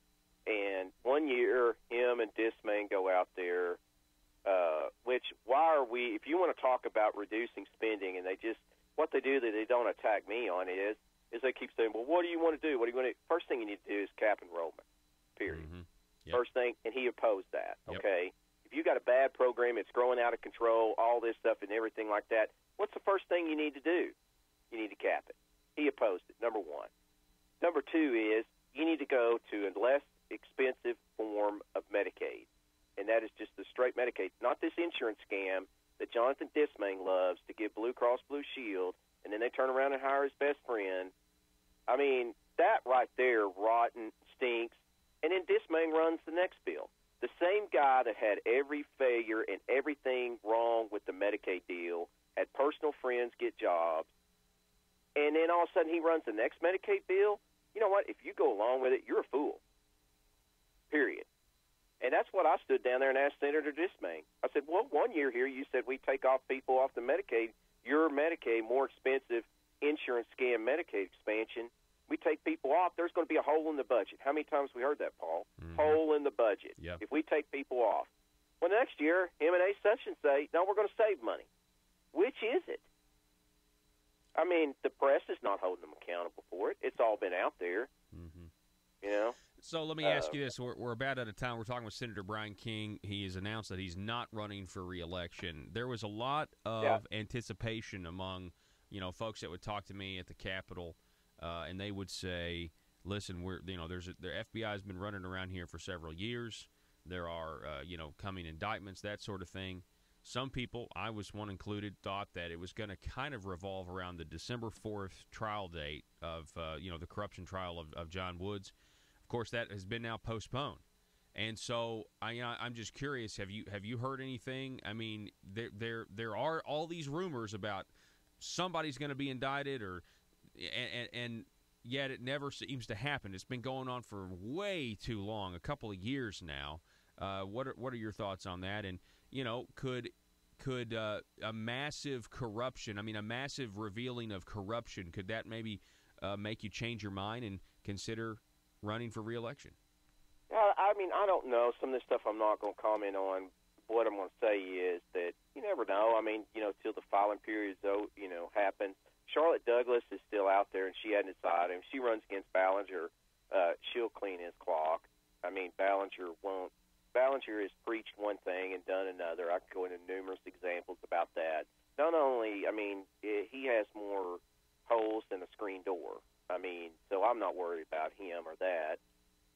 And one year, him and Dismayne go out there, which, why are we, if you want to talk about reducing spending, and what they do that they don't attack me on is they keep saying, well, what do you want to do? What do you want to do? First thing you need to do is cap enrollment, period. Mm-hmm. Yep. First thing, and he opposed that, Yep. okay? If you got a bad program, it's growing out of control, all this stuff and everything like that, what's the first thing you need to do? You need to cap it. He opposed it, number one. Number two is you need to go to a less expensive form of Medicaid, and that is just the straight Medicaid, not this insurance scam that Jonathan Dismayne loves to give Blue Cross Blue Shield, and then they turn around and hire his best friend. I mean, that right there, rotten, stinks, and then Dismayne runs the next bill. The same guy that had every failure and everything wrong with the Medicaid deal, had personal friends get jobs, and then all of a sudden he runs the next Medicaid bill. You know what? If you go along with it, you're a fool. Period. And that's what I stood down there and asked Senator Dismayne. I said, well, 1 year here you said we take off people off the Medicaid, your Medicaid, more expensive insurance scam Medicaid expansion. We take people off, there's going to be a hole in the budget. How many times have we heard that, Paul? Mm-hmm. Hole in the budget. Yep. If we take people off. Well, next year, him and A. Sessions say, no, we're going to save money. Which is it? I mean, the press is not holding them accountable for it. It's all been out there. Mm-hmm. You know? So let me ask you this. We're about out of time. We're talking with Senator Brian King. He has announced that he's not running for re-election. There was a lot of anticipation among, folks that would talk to me at the Capitol, and they would say, listen, the FBI has been running around here for several years. There are, coming indictments, that sort of thing. Some people, I was one included, thought that it was going to kind of revolve around the December 4th trial date of, the corruption trial of John Woods. Of course, that has been now postponed, and so I'm just curious. Have you heard anything? I mean, there are all these rumors about somebody's going to be indicted, and yet it never seems to happen. It's been going on for way too long, a couple of years now. What are your thoughts on that? And could a massive corruption, a massive revealing of corruption, could that maybe make you change your mind and consider running for re-election? I don't know. Some of this stuff I'm not going to comment on. What I'm going to say is that you never know. Till the filing period happens. Charlotte Douglas is still out there, and she hadn't decided. If she runs against Ballinger, she'll clean his clock. Ballinger won't. Ballinger has preached one thing and done another. I could go into numerous examples about that. Not only, he has more holes than a screen door. So I'm not worried about him or that.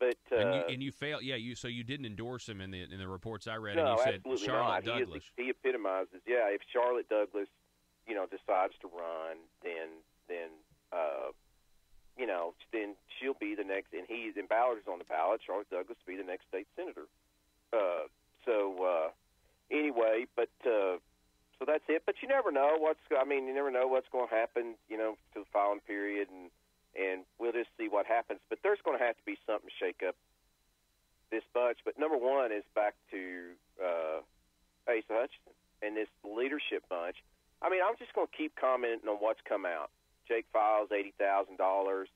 But and you failed. Yeah, so you didn't endorse him in the reports I read. No, and you said absolutely Charlotte not. Douglas. He epitomizes. Yeah, if Charlotte Douglas, decides to run, then she'll be the next. And Ballard's on the ballot. Charlotte Douglas will be the next state senator. Anyway, so that's it. But you never know you never know what's going to happen, to the filing period, and we'll just see what happens. But there's going to have to be something to shake up this bunch. But number one is back to Asa Hutchinson and this leadership bunch. I'm just going to keep commenting on what's come out. Jake Files, $80,000.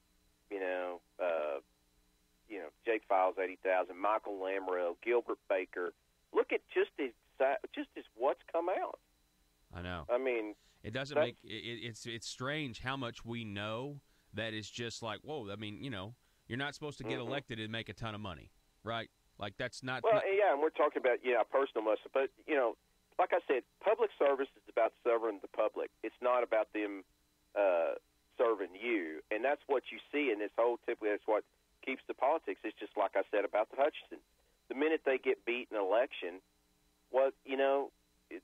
Jake Files, $80,000. Michael Lamreau, Gilbert Baker. Look at just as what's come out. I know. It doesn't make it's strange how much we know that is just like, whoa. You're not supposed to get elected and make a ton of money, right? Like that's not. Well, yeah, and we're talking about personal muscle, but like I said, public service is about serving the public. It's not about them serving you, and that's what you see in this whole. Typically, that's what keeps the politics. It's just like I said about the Hutchinson. The minute they get beat in an election,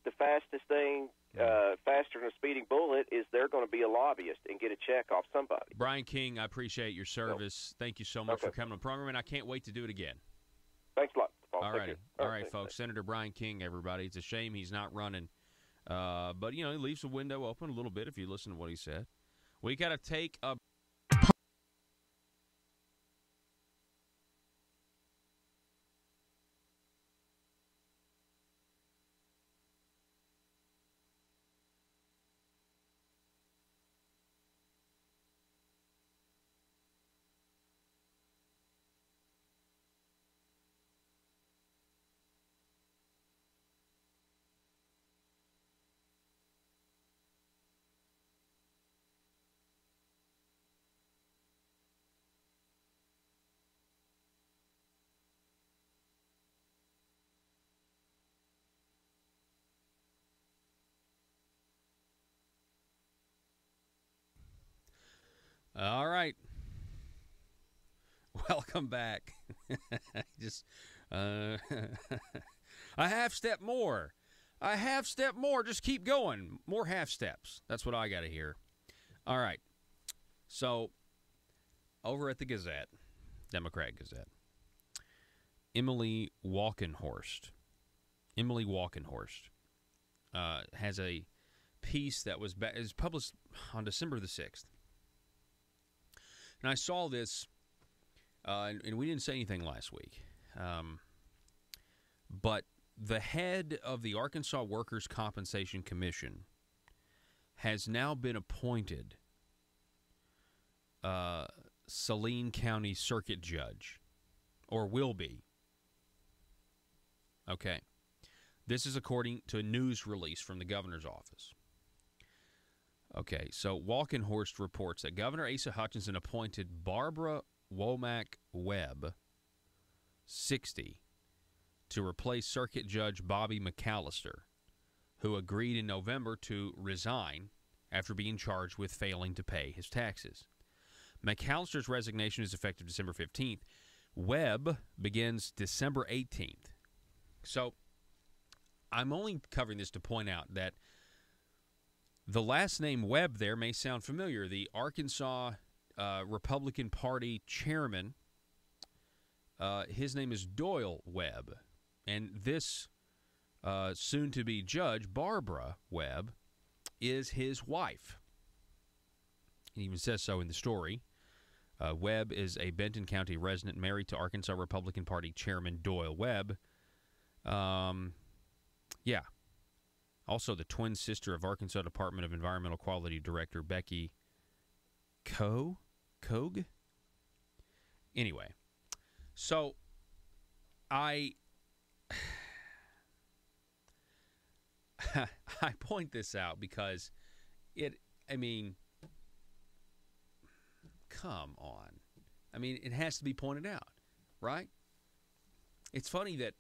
the fastest thing, faster than a speeding bullet, is they're going to be a lobbyist and get a check off somebody. Brian King, I appreciate your service. Thank you so much for coming on the program, and I can't wait to do it again. Thanks a lot, Paul. All righty. All right, folks. Senator Brian King, everybody. It's a shame he's not running. But, he leaves the window open a little bit if you listen to what he said. We got to take a All right. Welcome back. Just, a half step more. A half step more. Just keep going. More half steps. That's what I got to hear. All right. So, over at the Gazette, Democrat Gazette, Emily Walkenhorst has a piece that was published on December the 6th. And I saw this, and we didn't say anything last week, but the head of the Arkansas Workers' Compensation Commission has now been appointed Saline County Circuit Judge, or will be. Okay. This is according to a news release from the governor's office. Okay, so Walkenhorst reports that Governor Asa Hutchinson appointed Barbara Womack Webb, 60, to replace Circuit Judge Bobby McAllister, who agreed in November to resign after being charged with failing to pay his taxes. McAllister's resignation is effective December 15th. Webb begins December 18th. So I'm only covering this to point out that the last name Webb there may sound familiar. The Arkansas Republican Party chairman, his name is Doyle Webb. And this soon-to-be judge, Barbara Webb, is his wife. He even says so in the story. Webb is a Benton County resident married to Arkansas Republican Party chairman Doyle Webb. Yeah. Also the twin sister of Arkansas Department of Environmental Quality Director Becky Kogue? Anyway, so I point this out because come on. It has to be pointed out, right? It's funny that,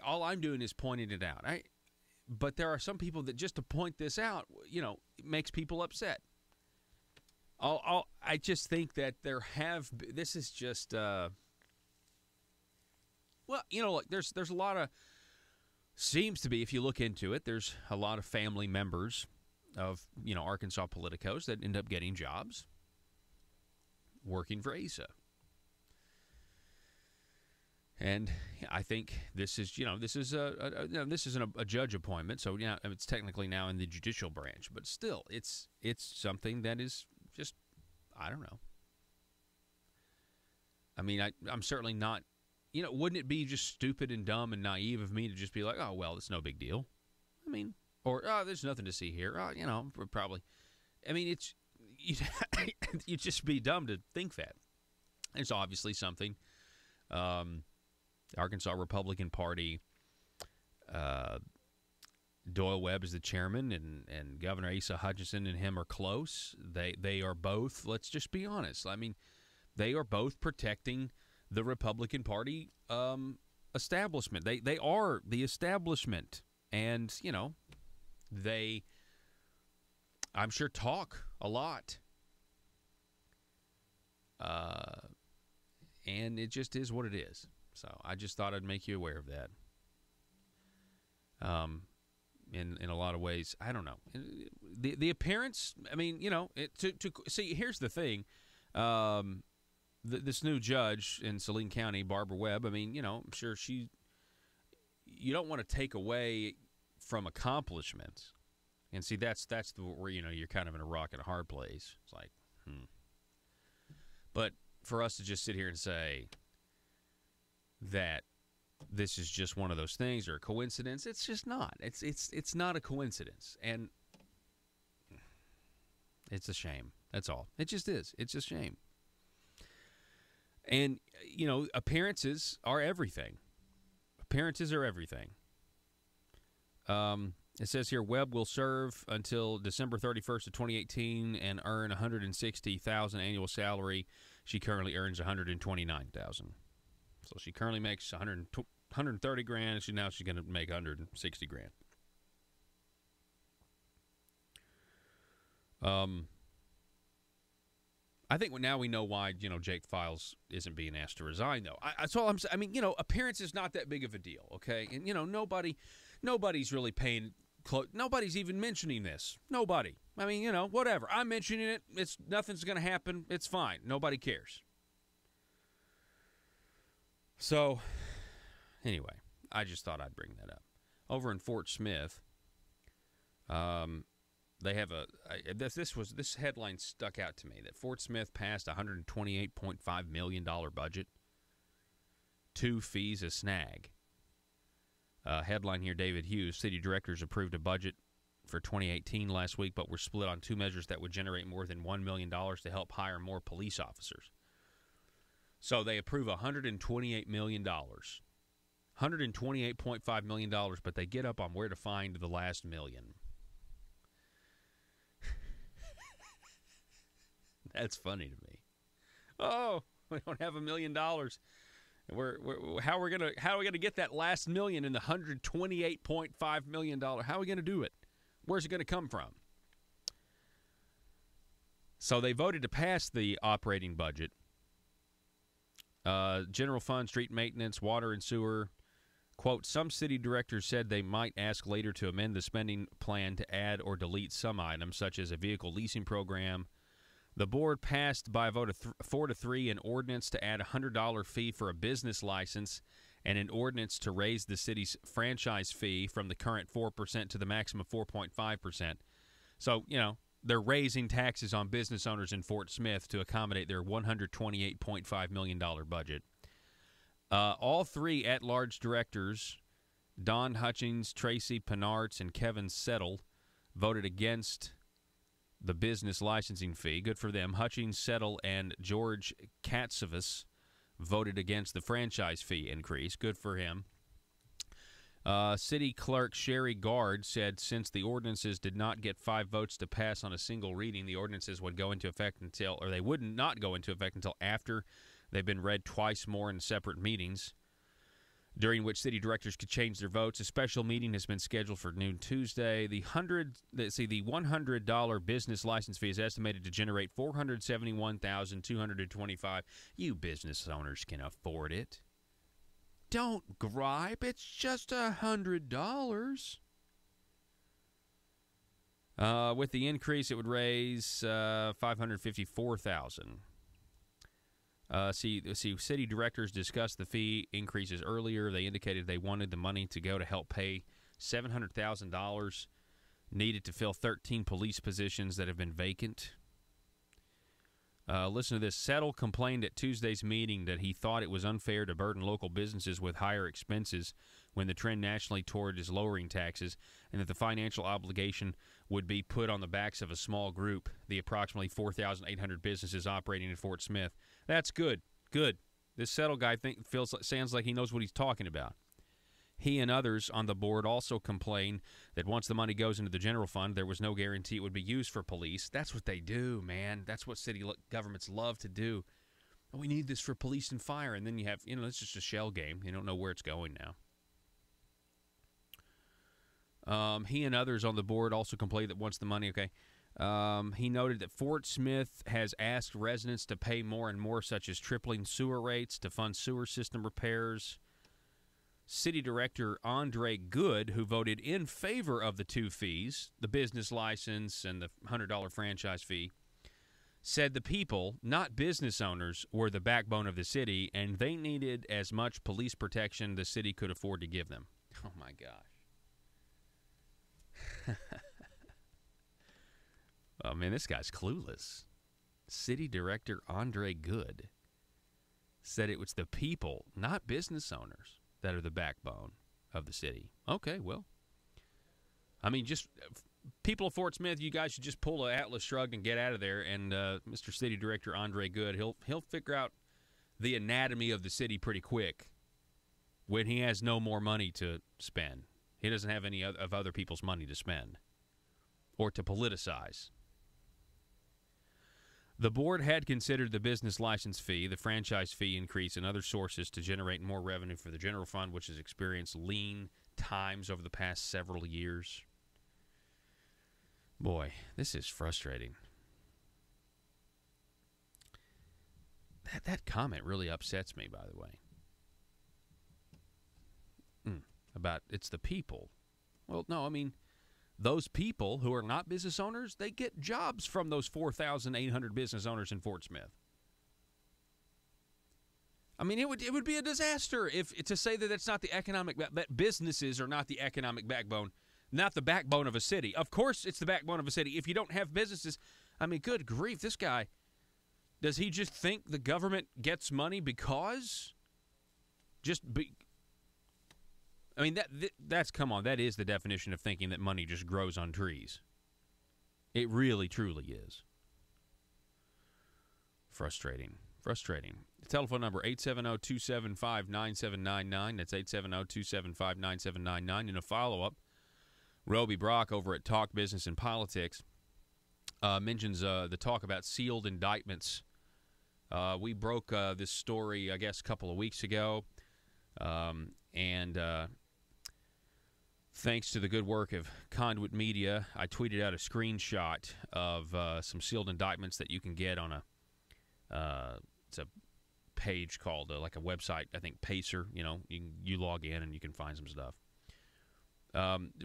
all I'm doing is pointing it out. But there are some people that just to point this out, it makes people upset. I just think that this is just, look, there's a lot of, seems to be, if you look into it, there's a lot of family members of, Arkansas politicos that end up getting jobs working for ASA. And I think this is, this isn't a judge appointment, so it's technically now in the judicial branch, but still, it's something that is just, I don't know. I'm certainly not, wouldn't it be just stupid and dumb and naive of me to just be like, oh well, it's no big deal. Or there's nothing to see here. Probably. It's you'd just be dumb to think that. It's obviously something. Arkansas Republican Party, Doyle Webb is the chairman, and Governor Asa Hutchinson and him are close. They are both, let's just be honest, they are both protecting the Republican Party establishment. They are the establishment, and, they, I'm sure, talk a lot. And it just is what it is. So I just thought I'd make you aware of that. In a lot of ways, I don't know. The appearance, see, here's the thing. This new judge in Saline County, Barbara Webb, I'm sure you don't want to take away from accomplishments. And see, that's where, you're kind of in a rock and a hard place. It's like, But for us to just sit here and say that this is just one of those things or a coincidence, it's just not. It's not a coincidence, and it's a shame. That's all. It just is. It's a shame. And appearances are everything. Appearances are everything. It says here, Webb will serve until December 31st of 2018 and earn $160,000 annual salary. She currently earns $129,000. So she currently makes $130,000. Now she's going to make $160,000. I think now we know why, Jake Files isn't being asked to resign, though. That's all I'm saying. I mean, appearance is not that big of a deal, okay? And, nobody's really paying close. Nobody's even mentioning this. Nobody. I mean, whatever. I'm mentioning it. Nothing's going to happen. It's fine. Nobody cares. So, anyway, I just thought I'd bring that up. Over in Fort Smith, they have this headline stuck out to me, that Fort Smith passed a $128.5 million budget. 2 fees a snag. Headline here, David Hughes, city directors approved a budget for 2018 last week, but were split on 2 measures that would generate more than $1 million to help hire more police officers. So they approve $128 million. $128.5 million, but they get up on where to find the last million. That's funny to me. Oh, we don't have $1 million. How are we gonna get that last million in the $128.5 million? How are we gonna do it? Where's it gonna come from? So they voted to pass the operating budget. General fund, street maintenance, water and sewer. Quote, some city directors said they might ask later to amend the spending plan to add or delete some items, such as a vehicle leasing program. The board passed by a vote of 4-3 an ordinance to add a $100 fee for a business license and an ordinance to raise the city's franchise fee from the current 4% to the maximum 4.5%. So, they're raising taxes on business owners in Fort Smith to accommodate their $128.5 million budget. All 3 at-large directors, Don Hutchings, Tracy Penarts, and Kevin Settle, voted against the business licensing fee. Good for them. Hutchings, Settle, and George Katsavas voted against the franchise fee increase. Good for him. City Clerk Sherry Gard said since the ordinances did not get 5 votes to pass on a single reading, the ordinances would go into effect they would not go into effect until after they've been read twice more in separate meetings, during which city directors could change their votes. A special meeting has been scheduled for noon Tuesday. The $100 business license fee is estimated to generate $471,225. You business owners can afford it. Don't gripe. It's just $100. With the increase, it would raise $554,000. City directors discussed the fee increases earlier. They indicated they wanted the money to go to help pay $700,000 needed to fill 13 police positions that have been vacant. Listen to this. Settle complained at Tuesday's meeting that he thought it was unfair to burden local businesses with higher expenses when the trend nationally toward is lowering taxes, and that the financial obligation would be put on the backs of a small group, the approximately 4,800 businesses operating in Fort Smith. That's good. Good. This Settle guy sounds like he knows what he's talking about. He and others on the board also complain that once the money goes into the general fund, there was no guarantee it would be used for police. That's what they do, man. That's what city governments love to do. Oh, we need this for police and fire. And then you have, it's just a shell game. You don't know where it's going now. He and others on the board also complained that once the money, he noted that Fort Smith has asked residents to pay more and more, such as tripling sewer rates to fund sewer system repairs. City Director Andre Good, who voted in favor of the 2 fees, the business license and the $100 franchise fee, said the people, not business owners, were the backbone of the city, and they needed as much police protection the city could afford to give them. Oh, my gosh. Oh, man, this guy's clueless. City Director Andre Good said it was the people, not business owners, that are the backbone of the city. Okay, well, I mean, just people of Fort Smith, you guys should just pull an Atlas Shrugged and get out of there. And Mr. City Director Andre Good, he'll figure out the anatomy of the city pretty quick when he has no more money to spend. He doesn't have any of other people's money to spend or to politicize. The board had considered the business license fee, the franchise fee increase, and other sources to generate more revenue for the general fund, which has experienced lean times over the past several years. Boy, this is frustrating. That comment really upsets me, by the way. About it's the people. Well, no, I mean, those people who are not business owners, they get jobs from those 4,800 business owners in Fort Smith. I mean, it would be a disaster if to say that that's not the economic that businesses are not the economic backbone, not the backbone of a city. Of course, it's the backbone of a city. If you don't have businesses, I mean, good grief, this guy, does he just think the government gets money because? I mean, that's come on. That is the definition of thinking that money just grows on trees. It really, truly is. Frustrating. The telephone number, 870-275-9799. That's 870-275-9799. In a follow-up, Roby Brock over at Talk Business and Politics mentions the talk about sealed indictments. We broke this story, I guess, a couple of weeks ago. And thanks to the good work of Conduit Media, I tweeted out a screenshot of some sealed indictments that you can get on it's a page called, like a website, I think Pacer. You know, you log in and you can find some stuff.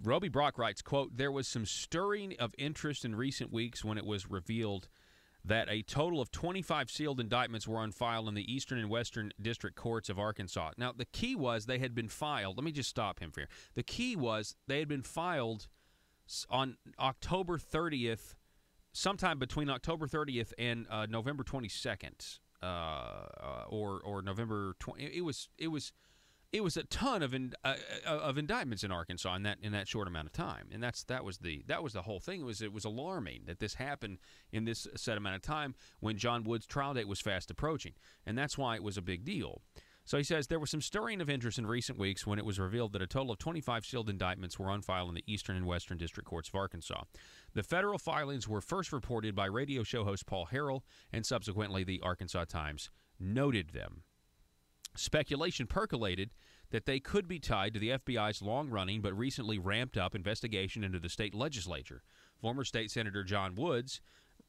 Roby Brock writes, quote, "There was some stirring of interest in recent weeks when it was revealed that a total of 25 sealed indictments were on file in the Eastern and Western District Courts of Arkansas." Now, the key was they had been filed. Let me just stop him for here. The key was they had been filed on October 30th, sometime between October 30th and November 22nd, or November 20. It was a ton of indictments in Arkansas in that short amount of time, and that was the whole thing. It was alarming that this happened in this set amount of time when John Wood's trial date was fast approaching, and that's why it was a big deal. So he says there was some stirring of interest in recent weeks when it was revealed that a total of 25 sealed indictments were on file in the Eastern and Western District Courts of Arkansas. The federal filings were first reported by radio show host Paul Harrell, and subsequently the Arkansas Times noted them. Speculation percolated that they could be tied to the FBI's long-running but recently ramped-up investigation into the state legislature. Former State Senator John Woods,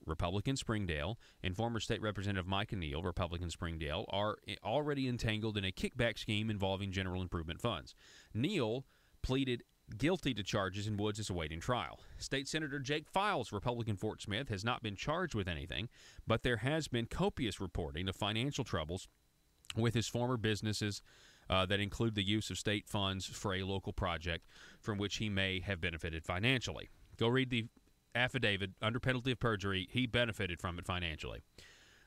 Republican Springdale, and former State Representative Micah Neal, Republican Springdale, are already entangled in a kickback scheme involving general improvement funds. Neal pleaded guilty to charges, and Woods is awaiting trial. State Senator Jake Files, Republican Fort Smith, has not been charged with anything, but there has been copious reporting of financial troubles with his former businesses that include the use of state funds for a local project from which he may have benefited financially. Go read the affidavit under penalty of perjury. He benefited from it financially.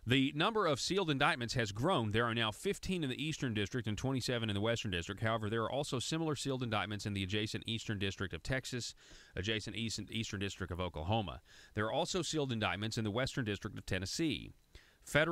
The number of sealed indictments has grown. There are now 15 in the Eastern District and 27 in the Western District. However, there are also similar sealed indictments in the adjacent Eastern District of Texas, adjacent Eastern District of Oklahoma. There are also sealed indictments in the Western District of Tennessee. There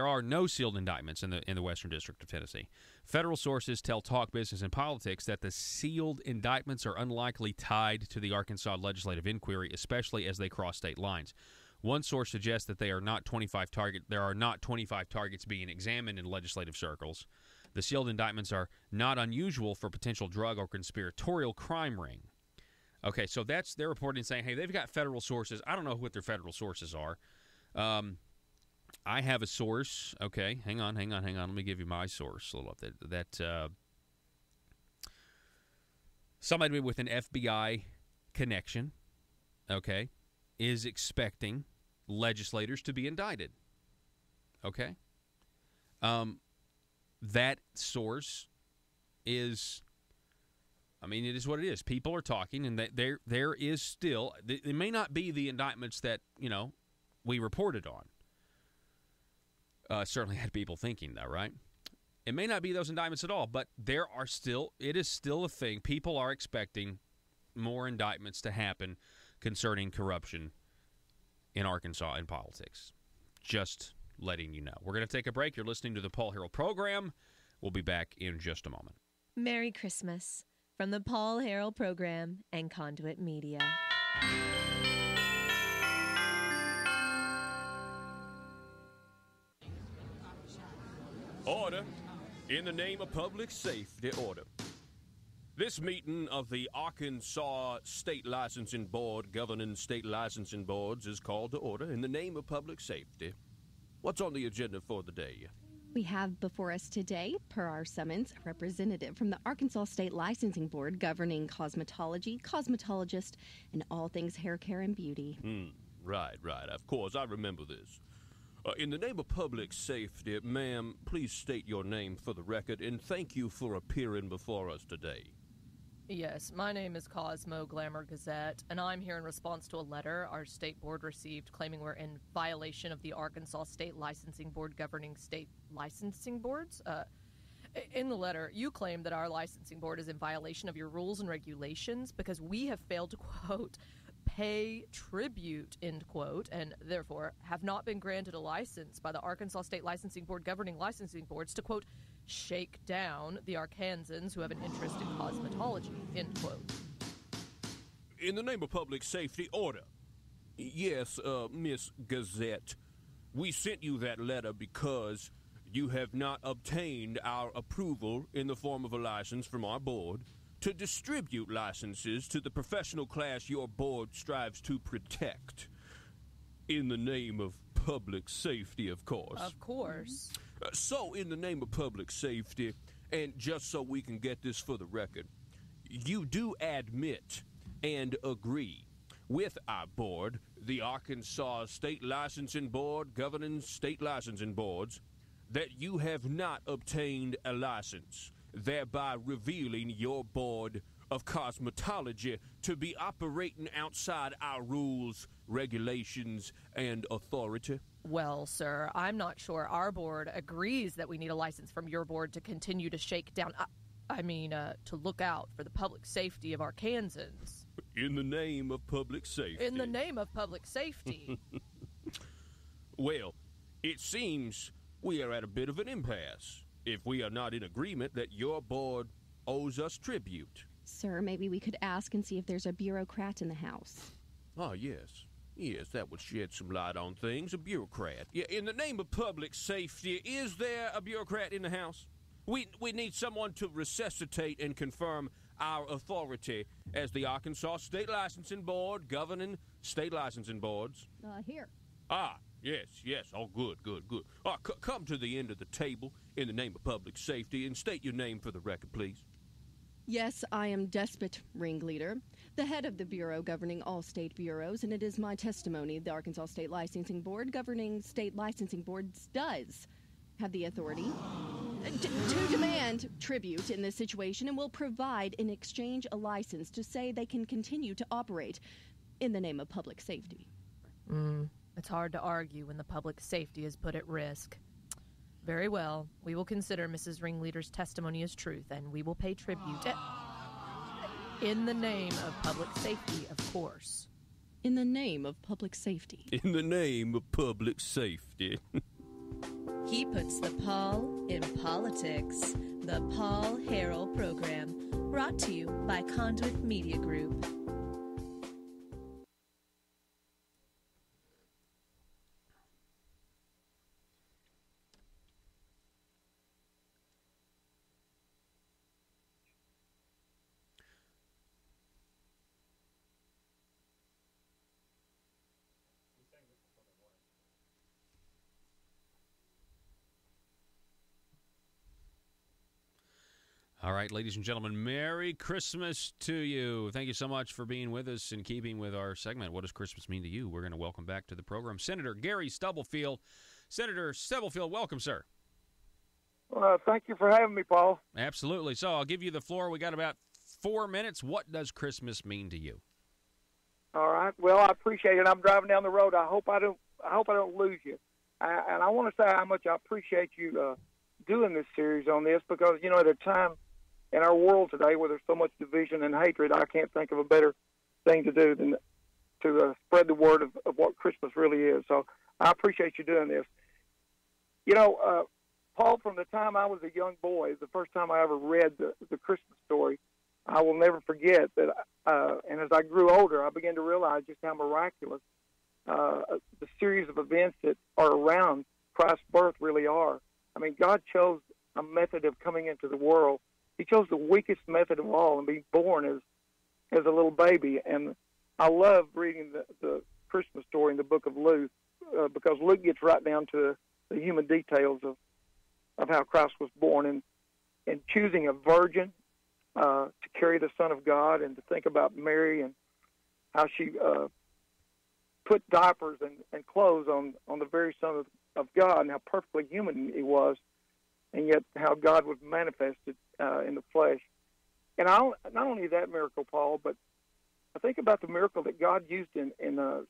are no sealed indictments in the Western District of Tennessee. Federal sources tell Talk Business and Politics that the sealed indictments are unlikely tied to the Arkansas legislative inquiry, especially as they cross state lines. One source suggests that there are not 25 targets being examined in legislative circles. The sealed indictments are not unusual for potential drug or conspiratorial crime ring. Okay, so they're reporting saying, hey, they've got federal sources. I don't know what their federal sources are. I have a source. Okay, hang on. Let me give you my source a little bit. Somebody with an FBI connection, okay, is expecting legislators to be indicted. Okay? That source is, it is what it is. People are talking, and there is still, it may not be the indictments that, we reported on. Certainly had people thinking that, right? It may not be those indictments at all, but it is still a thing. People are expecting more indictments to happen concerning corruption in Arkansas in politics. Just letting you know. We're going to take a break. You're listening to the Paul Harrell Program. We'll be back in just a moment. Merry Christmas from the Paul Harrell Program and Conduit Media. Order. In the name of public safety, order. This meeting of the Arkansas State Licensing Board governing state licensing boards is called to order in the name of public safety. What's on the agenda for the day? We have before us today, per our summons, a representative from the Arkansas State Licensing Board governing cosmetology, cosmetologist, and all things hair care and beauty. Right. Of course, I remember this. In the name of public safety, ma'am, please state your name for the record, and thank you for appearing before us today. Yes, my name is Cosmo Glamour Gazette, and I'm here in response to a letter our state board received claiming we're in violation of the Arkansas State Licensing Board governing state licensing boards. In the letter, you claim that our licensing board is in violation of your rules and regulations because we have failed to, quote, pay tribute, end quote, and therefore have not been granted a license by the Arkansas State Licensing Board governing licensing boards to, quote, shake down the Arkansans who have an interest in cosmetology, end quote. In the name of public safety, order. Yes, Miss Gazette, we sent you that letter because you have not obtained our approval in the form of a license from our board to distribute licenses to the professional class your board strives to protect. In the name of public safety, of course. Of course. So, in the name of public safety, and just so we can get this for the record, you do admit and agree with our board, the Arkansas State Licensing Board governing state licensing boards, that you have not obtained a license, thereby revealing your board of cosmetology to be operating outside our rules, regulations, and authority? Well, sir, I'm not sure our board agrees that we need a license from your board to continue to shake down, to look out for the public safety of Arkansans. In the name of public safety. In the name of public safety. Well, it seems we are at a bit of an impasse if we are not in agreement that your board owes us tribute. Sir, maybe we could ask and see if there's a bureaucrat in the house. Ah, yes. Yes, that would shed some light on things. A bureaucrat. Yeah, in the name of public safety, is there a bureaucrat in the house? We need someone to resuscitate and confirm our authority as the Arkansas State Licensing Board governing state licensing boards. Here. Ah, yes. Oh, good. Come to the end of the table in the name of public safety and state your name for the record, please. Yes, I am Despot Ringleader, the head of the Bureau governing all state bureaus, and it is my testimony the Arkansas State Licensing Board governing state licensing boards does have the authority to demand tribute in this situation and will provide in exchange a license to say they can continue to operate in the name of public safety. It's hard to argue when the public safety is put at risk. Very well. We will consider Mrs. Ringleader's testimony as truth, and we will pay tribute in the name of public safety, of course. In the name of public safety. In the name of public safety. He puts the Paul in politics. The Paul Harrell Program, brought to you by Conduit Media Group. All right, ladies and gentlemen, Merry Christmas to you. Thank you so much for being with us and keeping with our segment, What Does Christmas Mean to You? We're going to welcome back to the program Senator Gary Stubblefield. Senator Stubblefield, welcome, sir. Thank you for having me, Paul. Absolutely. So I'll give you the floor. We got about 4 minutes. What does Christmas mean to you? All right. Well, I appreciate it. I'm driving down the road. I hope I don't lose you. And I want to say how much I appreciate you doing this series on this because, at a time in our world today where there's so much division and hatred, I can't think of a better thing to do than to spread the word of what Christmas really is. So I appreciate you doing this. Paul, from the time I was a young boy, the first time I ever read the Christmas story, I will never forget that. And as I grew older, I began to realize just how miraculous the series of events that are around Christ's birth really are. I mean, God chose a method of coming into the world. He chose the weakest method of all and being born as a little baby. And I love reading the Christmas story in the book of Luke, because Luke gets right down to the human details of how Christ was born, and choosing a virgin to carry the Son of God, and to think about Mary and how she put diapers and clothes on the very Son of God, and how perfectly human he was, and yet how God was manifested in the flesh. And not only that miracle, Paul, but I think about the miracle that God used in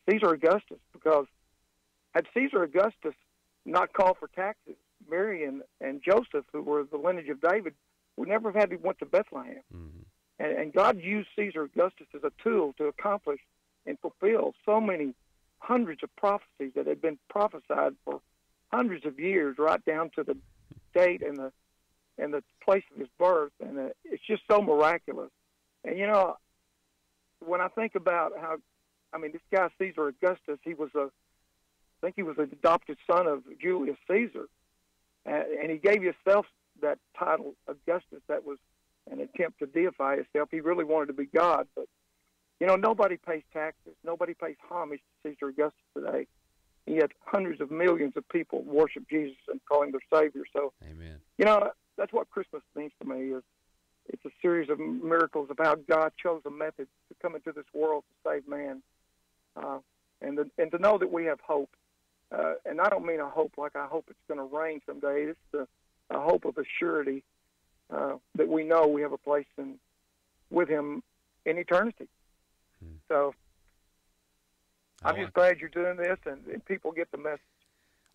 Caesar Augustus, because had Caesar Augustus not called for taxes, Mary and Joseph, who were the lineage of David, would never have had to went to Bethlehem. Mm-hmm. And God used Caesar Augustus as a tool to accomplish and fulfill so many hundreds of prophecies that had been prophesied for hundreds of years, right down to the date and the place of his birth. And it's just so miraculous. And, you know, when I think about how, I mean, this guy, Caesar Augustus, I think he was the adopted son of Julius Caesar. And he gave himself that title, Augustus. That was an attempt to deify himself. He really wanted to be God. But, you know, nobody pays taxes. Nobody pays homage to Caesar Augustus today. And yet hundreds of millions of people worship Jesus and call him their Savior. So, amen. You know, that's what Christmas means to me. Is it's a series of miracles of how God chose a method to come into this world to save man, and to know that we have hope. And I don't mean a hope like I hope it's going to rain someday. It's a hope of a surety that we know we have a place with Him in eternity. So I'm just glad you're doing this, and people get the message.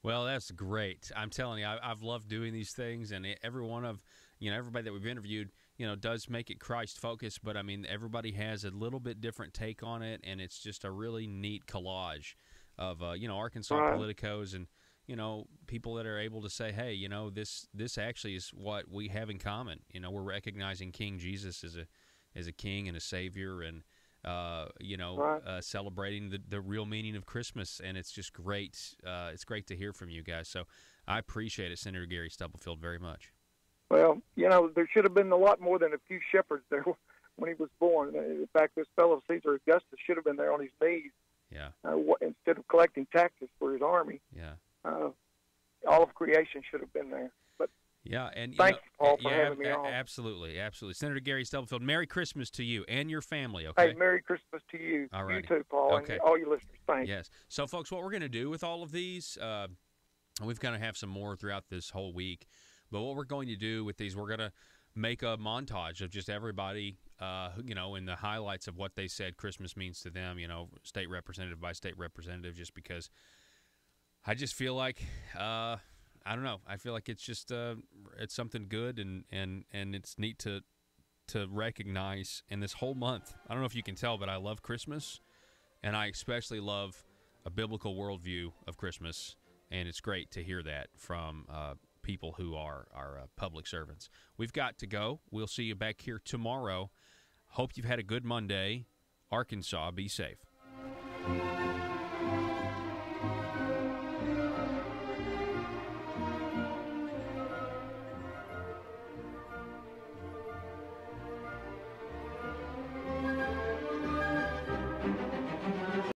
Well, that's great. I'm telling you, I've loved doing these things, and every one of, everybody that we've interviewed, does make it Christ-focused, but, I mean, everybody has a little bit different take on it, and it's just a really neat collage of, Arkansas politicos and, people that are able to say, hey, this actually is what we have in common. We're recognizing King Jesus as a king and a savior, and, celebrating the real meaning of Christmas, and it's just great. It's great to hear from you guys. So I appreciate it, Senator Gary Stubblefield, very much. Well, there should have been a lot more than a few shepherds there when he was born. In fact, this fellow Caesar Augustus should have been there on his knees. Yeah. Instead of collecting taxes for his army. Yeah. All of creation should have been there. But yeah, and thanks, Paul, for having me on. Absolutely. Senator Gary Stubblefield, Merry Christmas to you and your family, okay? Hey, Merry Christmas to you. All right. You too, Paul, okay. And all your listeners. Thanks. Yes. So, folks, what we're going to do with all of these, we've going to have some more throughout this whole week, but what we're going to do with these, we're going to make a montage of just everybody, and the highlights of what they said Christmas means to them, state representative by state representative, just because I just feel like, I don't know, I feel like it's just, it's something good, and it's neat to recognize in this whole month. I don't know if you can tell, but I love Christmas, and I especially love a biblical worldview of Christmas, and it's great to hear that from people who are public servants. We've got to go. We'll see you back here tomorrow. Hope you've had a good Monday. Arkansas, be safe.